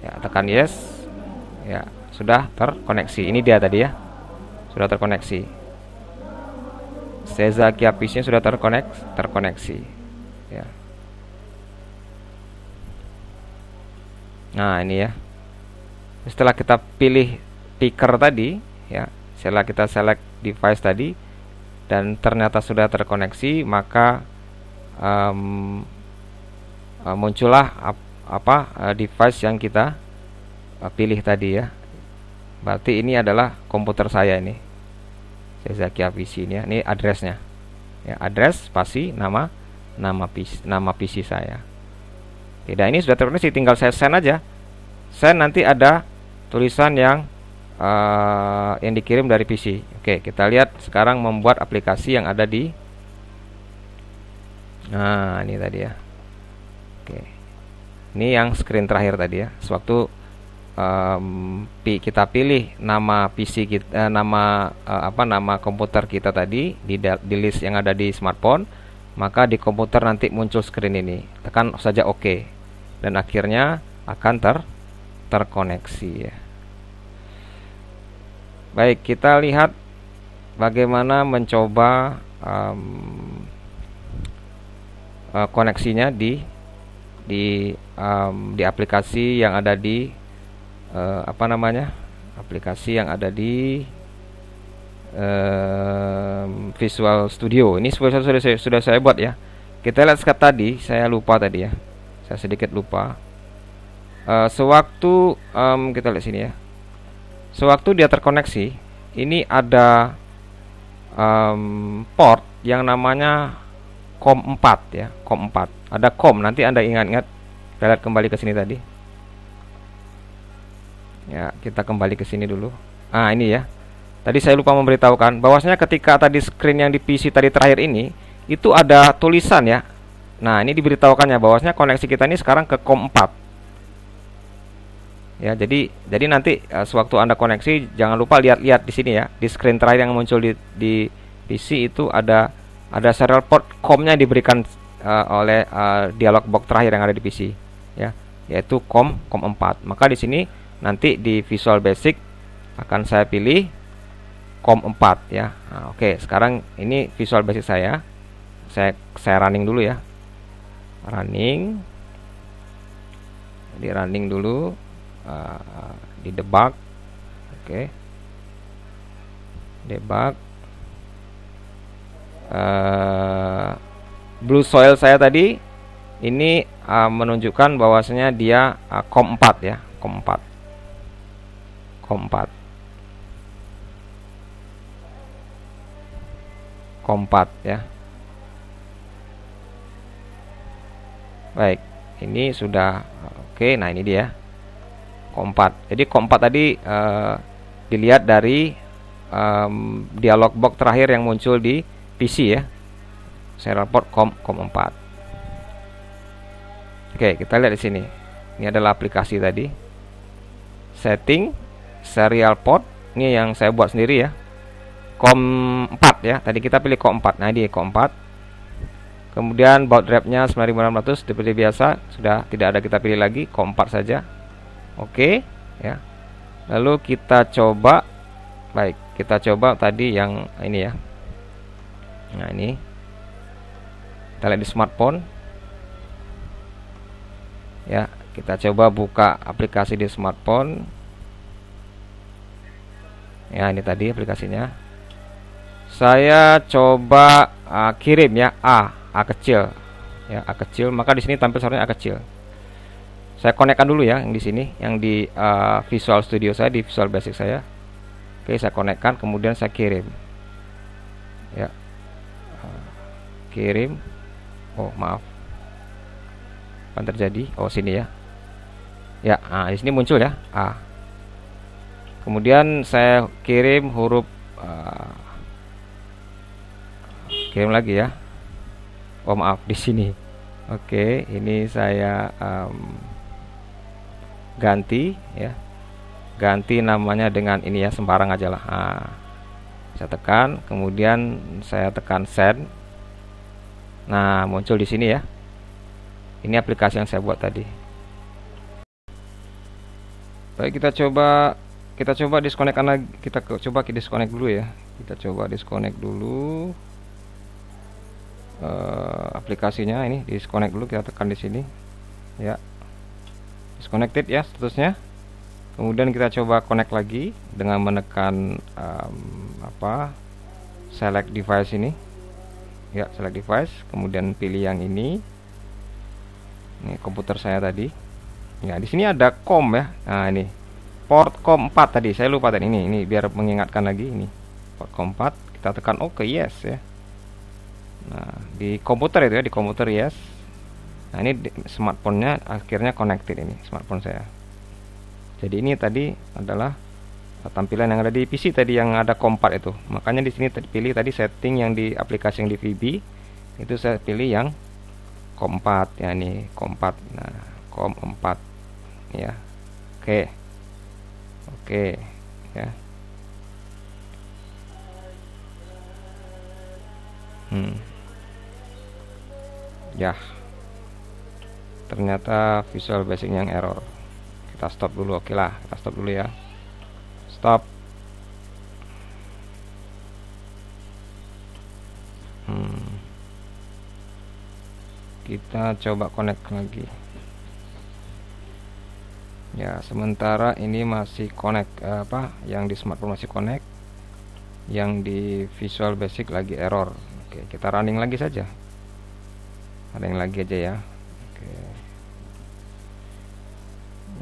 Ya, tekan yes. Ya, sudah terkoneksi. Ini dia tadi ya. Sudah terkoneksi. Seza Kiapisnya sudah terkoneksi. Ya. Nah, ini ya. Setelah kita pilih picker tadi ya, setelah kita select device tadi dan ternyata sudah terkoneksi, maka muncullah device yang kita pilih tadi ya. Berarti ini adalah komputer saya ini, Seza Kiapisi ini ya. Ini addressnya ya, address spasi nama PC saya. Tidak, ini sudah terkoneksi, tinggal saya send aja. Send, nanti ada tulisan yang dikirim dari PC. Oke, kita lihat sekarang membuat aplikasi yang ada di. Nah, ini tadi ya. Oke, ini yang screen terakhir tadi ya. Sewaktu kita pilih nama PC kita, nama komputer kita tadi di list yang ada di smartphone, maka di komputer nanti muncul screen ini. Tekan saja OK, dan akhirnya akan terkoneksi ya. Baik, kita lihat bagaimana mencoba koneksinya di aplikasi yang ada di aplikasi yang ada di Visual Studio. Ini sudah saya buat ya. Kita lihat tadi, saya lupa tadi ya. Saya sedikit lupa. Sewaktu kita lihat sini ya. Sewaktu dia terkoneksi, ini ada port yang namanya COM4 ya, COM4. Ada COM, nanti Anda ingat-ingat. Kita lihat kembali ke sini tadi. Ya, kita kembali ke sini dulu. Ah, ini ya. tadi saya lupa memberitahukan bahwasanya ketika tadi screen yang di PC tadi terakhir ini itu ada tulisan ya. Nah, ini diberitahukannya bahwasanya koneksi kita ini sekarang ke COM 4. Ya, jadi nanti sewaktu Anda koneksi jangan lupa lihat-lihat di sini ya. Di screen terakhir yang muncul di PC itu ada serial port COM-nya diberikan oleh dialog box terakhir yang ada di PC ya, yaitu COM 4. Maka di sini nanti di Visual Basic akan saya pilih COM 4 ya. Nah, oke, sekarang ini Visual Basic saya running dulu ya. Di running dulu, di debug. Oke, debug. Blue Soil saya tadi ini menunjukkan bahwasanya dia COM 4 ya, COM 4 ya. Baik, ini sudah oke. Nah, ini dia COM 4. Jadi COM 4 tadi dilihat dari dialog box terakhir yang muncul di PC ya. Serial port COM 4. Oke, kita lihat di sini. Ini adalah aplikasi tadi. Setting serial port. Ini yang saya buat sendiri ya. COM 4 ya. Tadi kita pilih COM 4. Nah, ini COM 4. Kemudian baud rate-nya 9600 seperti biasa, sudah tidak ada kita pilih lagi, COM 4 saja. Oke, ya. Lalu kita coba. Baik, kita coba tadi yang ini ya. Nah, ini kita lihat di smartphone. Ya, kita coba buka aplikasi di smartphone. Ya, ini tadi aplikasinya. Saya coba kirim ya, A kecil. Ya, A kecil, maka di sini tampil suaranya A kecil. Saya konekkan dulu ya yang di sini, yang di Visual Studio saya, di Visual Basic saya. Oke, saya konekkan, kemudian saya kirim. Ya. Kirim. Oh, maaf. Apa terjadi? Oh, sini ya. Ya, di sini muncul ya, A. Kemudian saya kirim huruf kirim lagi ya. Oh, maaf, di sini. Oke, ini saya ganti ya. Ganti namanya dengan ini ya, sembarang aja lah. Saya tekan, kemudian saya tekan send. Nah, muncul di sini ya. Ini aplikasi yang saya buat tadi. Baik, kita coba disconnect lagi. Kita coba disconnect dulu ya. Kita coba disconnect dulu. Aplikasinya ini disconnect dulu, kita tekan di sini ya, disconnected ya statusnya. Kemudian kita coba connect lagi dengan menekan select device ini ya, select device, kemudian pilih yang ini komputer saya tadi ya. Di sini ada COM ya. Nah, ini port COM 4 tadi saya lupa tadi, ini biar mengingatkan lagi, ini port COM 4, kita tekan oke, yes ya. Nah, di komputer itu ya, di komputer yes. Nah, ini smartphone-nya akhirnya connected, ini smartphone saya. Jadi ini tadi adalah tampilan yang ada di PC tadi yang ada COM 4 itu. Makanya di sini pilih tadi setting yang di aplikasi yang di VB itu saya pilih yang COM 4 ya, ini COM 4. Nah, COM 4 ya. Oke. Oke ya. Ya, ternyata Visual Basic yang error. Kita stop dulu, oke lah, kita stop dulu ya. Stop. Kita coba connect lagi. Ya, sementara ini masih connect, yang di smartphone masih connect, yang di Visual Basic lagi error. Oke, kita running lagi saja. Running lagi aja ya. Oke.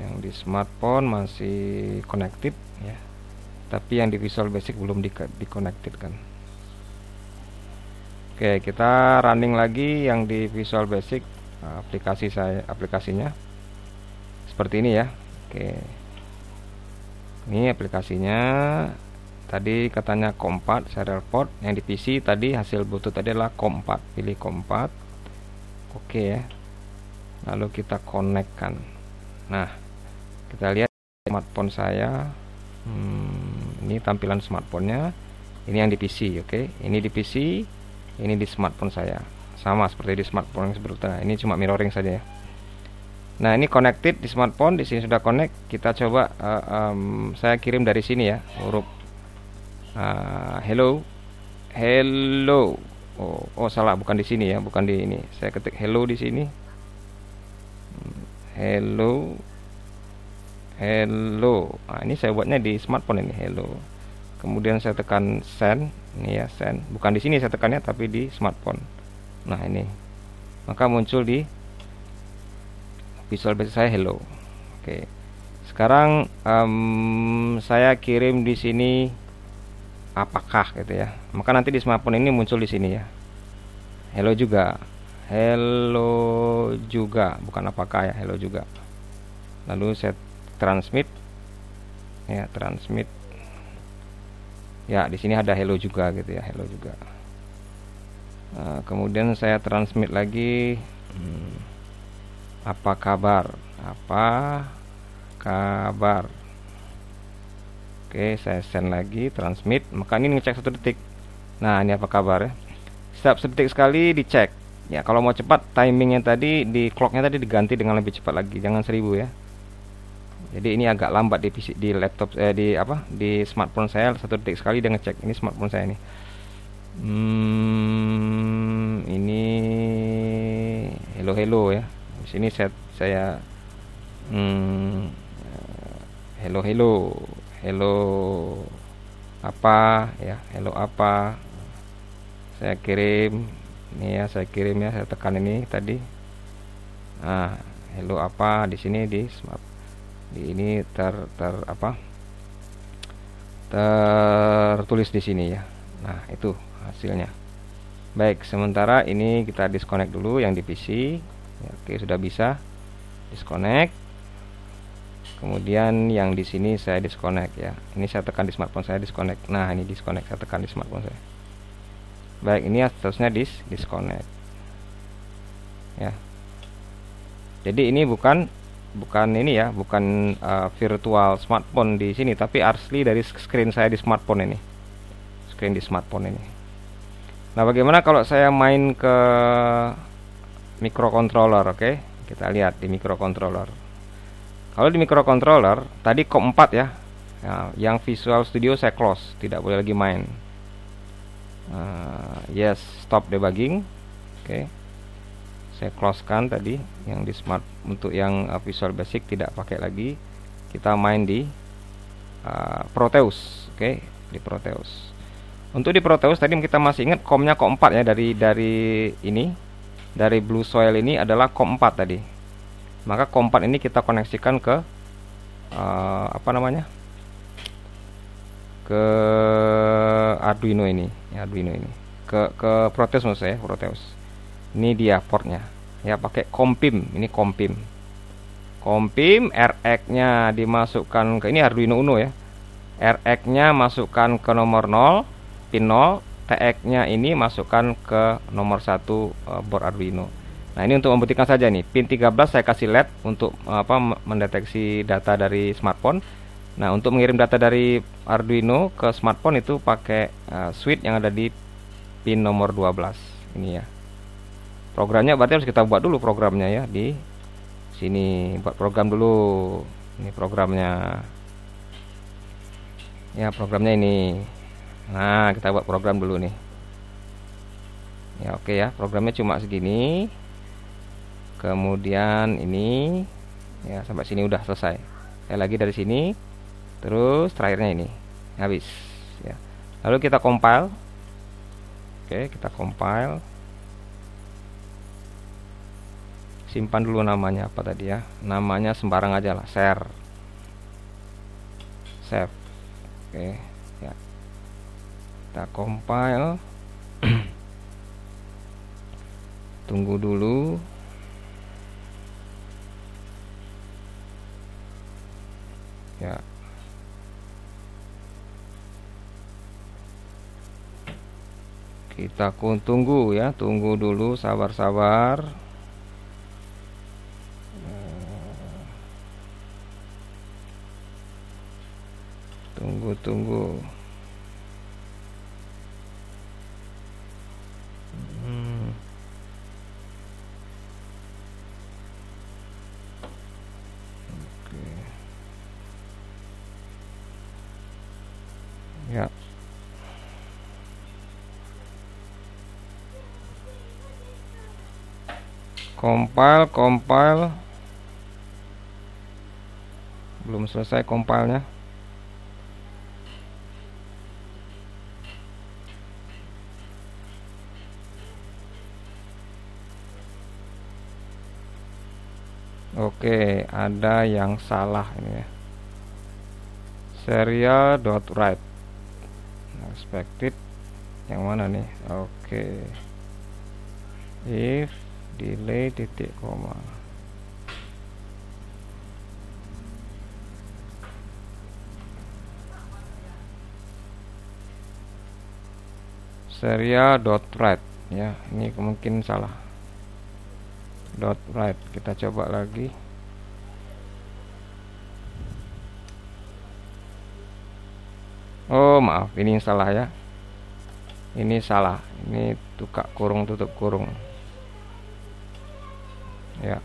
Yang di smartphone masih connected ya. Tapi yang di Visual Basic belum di connected kan. Oke, kita running lagi yang di Visual Basic aplikasinya. Seperti ini ya. Oke. Ini aplikasinya tadi katanya COM4 serial port, yang di PC tadi hasil Bluetooth tadi adalah COM4. Pilih COM4. Oke ya. Lalu kita konekkan. Nah, kita lihat smartphone saya. Ini tampilan smartphone-nya. Ini yang di PC, oke. Ini di PC, ini di smartphone saya. Sama seperti di smartphone yang sebelumnya. Ini cuma mirroring saja ya. Nah, ini connected di smartphone, di sini sudah connect. Kita coba saya kirim dari sini ya, huruf hello. Hello. Oh, salah, bukan di sini ya, bukan di ini. Saya ketik hello di sini. Hello. Hello. Nah, ini saya buatnya di smartphone ini, hello. Kemudian saya tekan send, ini ya send. Bukan di sini saya tekannya, tapi di smartphone. Nah, ini. Maka muncul di Visual Basic saya hello. Oke. Sekarang saya kirim di sini apakah gitu ya. Maka nanti di smartphone ini muncul di sini ya. Hello juga. Hello juga, bukan apakah ya, hello juga. Lalu saya transmit. Ya, transmit. Ya, di sini ada hello juga gitu ya, hello juga. Nah, kemudian saya transmit lagi. Apa kabar? Apa kabar? Oke, saya send lagi, transmit. Maka ini ngecek 1 detik. Nah, ini apa kabar ya? Setiap 1 detik sekali dicek. Ya, kalau mau cepat, timingnya tadi di clocknya tadi diganti dengan lebih cepat lagi. Jangan 1000 ya. Jadi ini agak lambat di PC, di laptop di smartphone saya 1 detik sekali dia ngecek. Ini smartphone saya nih. Ini hello ya. Di sini saya hello apa ya, hello apa. Saya kirim ini ya, saya tekan ini tadi. Nah, hello apa di sini di smart. Di ini tertulis di sini ya. Nah, itu hasilnya. Baik, sementara ini kita disconnect dulu yang di PC. Ya, oke, sudah bisa disconnect. Kemudian yang di sini saya disconnect ya. Ini saya tekan di smartphone saya disconnect. Nah, ini disconnect, saya tekan di smartphone saya. Baik, ini seterusnya disconnect. Ya. Jadi ini bukan ini ya, bukan virtual smartphone di sini, tapi asli dari screen saya di smartphone ini. Screen di smartphone ini. Nah, bagaimana kalau saya main ke microcontroller, oke? Kita lihat di microcontroller. Kalau di microcontroller tadi COM4 ya. Nah, yang Visual Studio saya close, tidak boleh lagi main. Yes, stop debugging. Oke. Saya close kan tadi yang di smart. Untuk yang Visual Basic tidak pakai lagi. Kita main di Proteus, oke, di Proteus. Untuk di Proteus tadi kita masih ingat COM-nya COM4 ya, dari ini, dari Blue Soil ini adalah COM4 tadi. Maka COM4 ini kita koneksikan ke ke Arduino ini, ya, Arduino ini. Ke Proteus maksud saya, Proteus. Ini dia portnya. Ya, pakai COMPIM, ini COMPIM. COMPIM RX-nya dimasukkan ke ini Arduino Uno ya. RX-nya masukkan ke nomor 0, pin 0, TX-nya ini masukkan ke nomor 1 board Arduino. Nah, ini untuk membuktikan saja nih. Pin 13 saya kasih LED untuk mendeteksi data dari smartphone. Nah, untuk mengirim data dari Arduino ke smartphone itu pakai switch yang ada di pin nomor 12. Ini ya. Programnya berarti harus kita buat dulu programnya ya di sini. Buat program dulu. Ini programnya. Ya, programnya ini. Nah, kita buat program dulu nih. Ya, oke ya. Programnya cuma segini. Kemudian ini ya, sampai sini udah selesai. Saya lagi dari sini. Terus terakhirnya ini. Habis ya. Lalu kita compile. Oke, kita compile. Simpan dulu namanya apa tadi ya. Namanya sembarang aja lah, share. Save. Oke, ya. Kita compile. Tunggu dulu. Ya. Kita tunggu ya, tunggu dulu, sabar-sabar. Tunggu. Ya. Compile. Belum selesai compile-nya. Oke, ada yang salah ini ya. Serial.write expected yang mana nih? Oke. If delay titik koma. Serial.write ya, ini mungkin salah. .write, kita coba lagi. Oh maaf, ini salah ya. Ini salah. Ini buka kurung tutup kurung. Ya.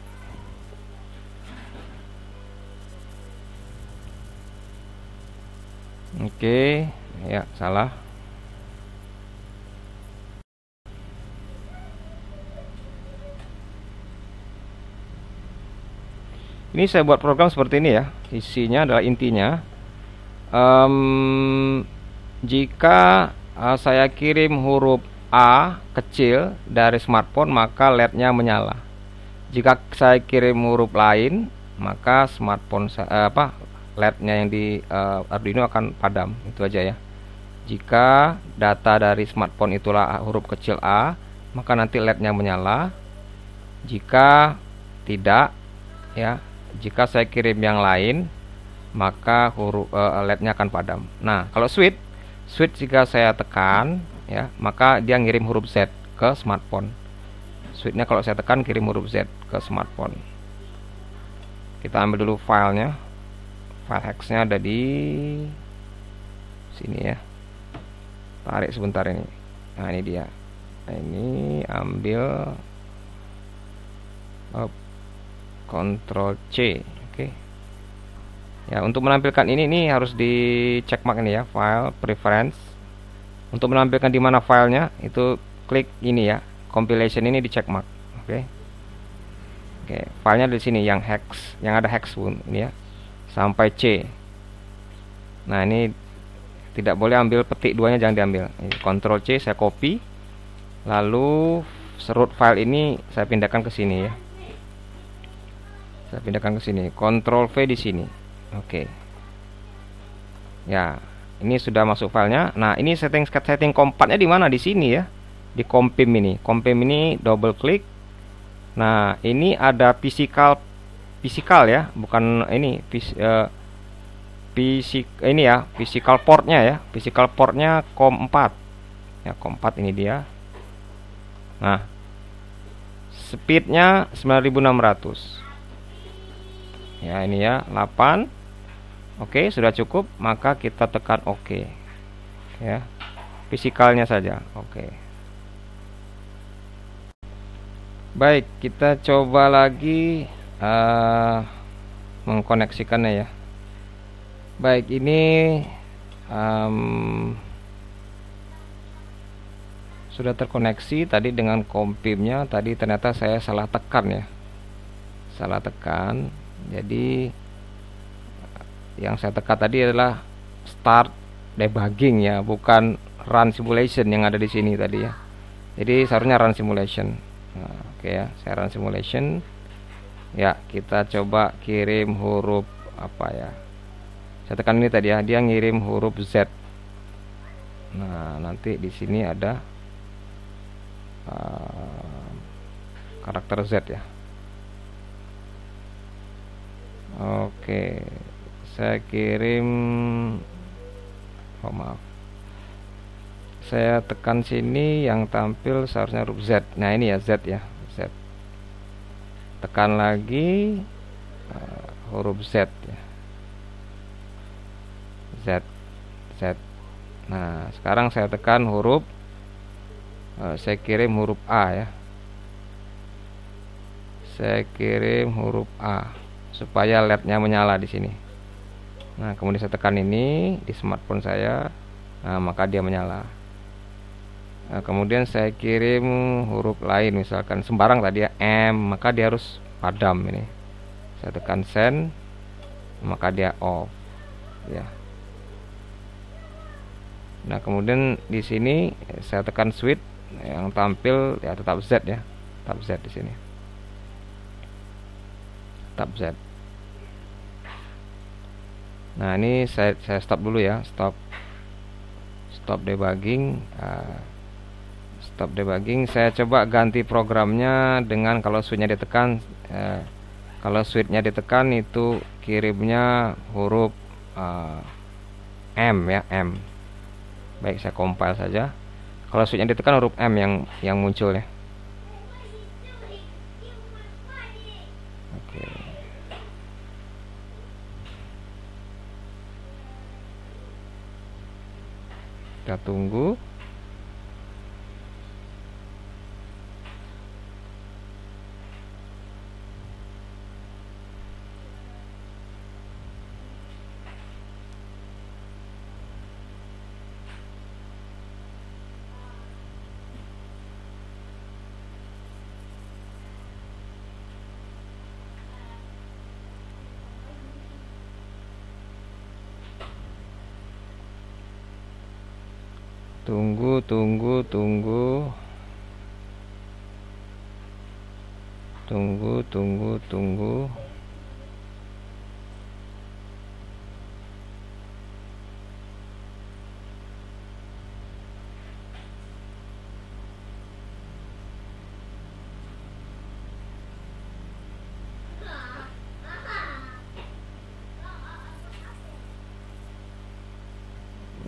Oke, ya salah. Ini saya buat program seperti ini ya. Isinya adalah intinya, jika saya kirim huruf A kecil dari smartphone, maka LED-nya menyala. Jika saya kirim huruf lain, maka smartphone LED-nya yang di Arduino akan padam. Itu aja ya. Jika data dari smartphone itulah huruf kecil A, maka nanti LED-nya menyala. Jika tidak, ya, jika saya kirim yang lain, maka huruf LED-nya akan padam. Nah, kalau switch jika saya tekan, ya, maka dia ngirim huruf Z ke smartphone. Switch-nya kalau saya tekan kirim huruf Z ke smartphone. Kita ambil dulu filenya. File hex-nya ada di sini ya. Tarik sebentar ini. Nah, ini dia. Nah, ini ambil Ctrl C. Oke. Ya, untuk menampilkan ini harus di checkmark ini ya, file preference. Untuk menampilkan di mana filenya, itu klik ini ya, compilation ini di checkmark. Oke. Oke, filenya di sini yang hex, yang ada hex pun ini ya. Sampai C. Nah, ini tidak boleh ambil petik duanya, jangan diambil. Ctrl C saya copy. Lalu serut file ini saya pindahkan ke sini ya. Saya pindahkan ke sini. Ctrl V di sini. Oke. Ya, ini sudah masuk filenya. Nah, ini setting kompatnya di mana? Di sini ya. Di compim ini. Compim ini double klik. Nah, ini ada physical ya, bukan ini ini ya, physical portnya ya. Physical portnya COM4. Ya, COM4 ini dia. Nah, speednya 9600. Ya, ini ya 8. Oke, sudah cukup, maka kita tekan OK ya, fisikalnya saja. Oke, baik, kita coba lagi mengkoneksikannya ya. Baik, ini sudah terkoneksi tadi dengan kompimnya. Tadi ternyata saya salah tekan ya, salah tekan. Jadi yang saya tekan tadi adalah start debugging ya, bukan run simulation yang ada di sini tadi ya. Jadi seharusnya run simulation. Nah, oke ya, saya run simulation. Ya, kita coba kirim huruf apa ya. Saya tekan ini tadi ya, dia ngirim huruf Z. Nah, nanti di sini ada karakter Z ya. Oke, saya kirim, oh maaf, saya tekan sini, yang tampil seharusnya huruf Z. Nah ini ya, Z ya, Z. Tekan lagi huruf Z ya. Z, Z. Nah sekarang saya tekan huruf, saya kirim huruf A ya. Saya kirim huruf A supaya LED-nya menyala di sini. Nah kemudian saya tekan ini di smartphone saya, nah maka dia menyala. Nah, kemudian saya kirim huruf lain, misalkan sembarang tadi ya, M, maka dia harus padam ini. Saya tekan send, maka dia off ya. Nah kemudian di sini saya tekan switch, yang tampil ya tetap Z ya, tetap Z di sini, tetap Z. Nah ini saya stop dulu ya, stop debugging. Stop debugging. Saya coba ganti programnya dengan kalau switchnya ditekan, kalau switchnya ditekan itu kirimnya huruf M ya, M. Baik, saya compile saja. Kalau switchnya ditekan huruf M yang muncul ya. Oke. Kita tunggu. Tunggu.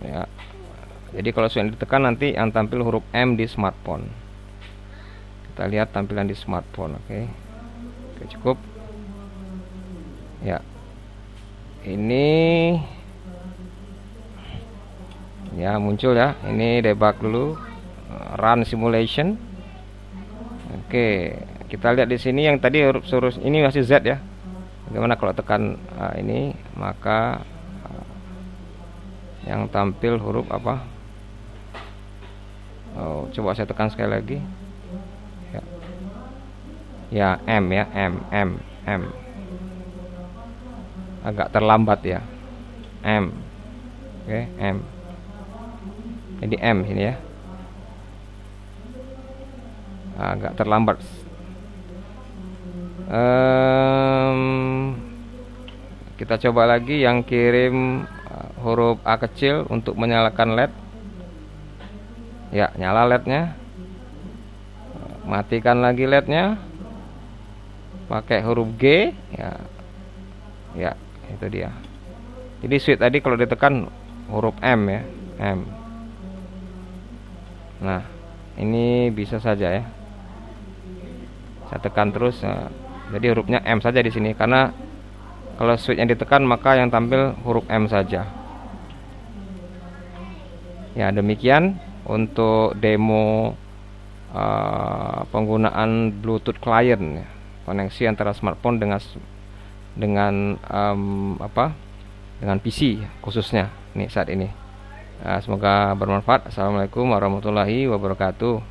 Ya. Jadi kalau sudah ditekan nanti yang tampil huruf M di smartphone. Kita lihat tampilan di smartphone. Oke, cukup. Ya. Ini ya muncul ya. Ini debug dulu. Run simulation. Oke, kita lihat di sini yang tadi huruf suruh ini masih Z ya. Bagaimana kalau tekan ini, maka yang tampil huruf apa? Oh, coba saya tekan sekali lagi. Ya, ya M ya, M. Agak terlambat ya, M. Oke, M. Jadi M ini ya. Agak terlambat. Kita coba lagi yang kirim huruf A kecil untuk menyalakan LED. Ya, nyala LED-nya. Matikan lagi LED-nya. Pakai huruf G. Ya, itu dia. Jadi switch tadi kalau ditekan huruf M ya, M. Nah, ini bisa saja ya. Saya tekan terus. Jadi hurufnya M saja di sini karena kalau switch yang ditekan maka yang tampil huruf M saja. Ya, demikian untuk demo penggunaan Bluetooth client ya. Koneksi antara smartphone dengan dengan PC khususnya nih saat ini. Semoga bermanfaat. Assalamualaikum warahmatullahi wabarakatuh.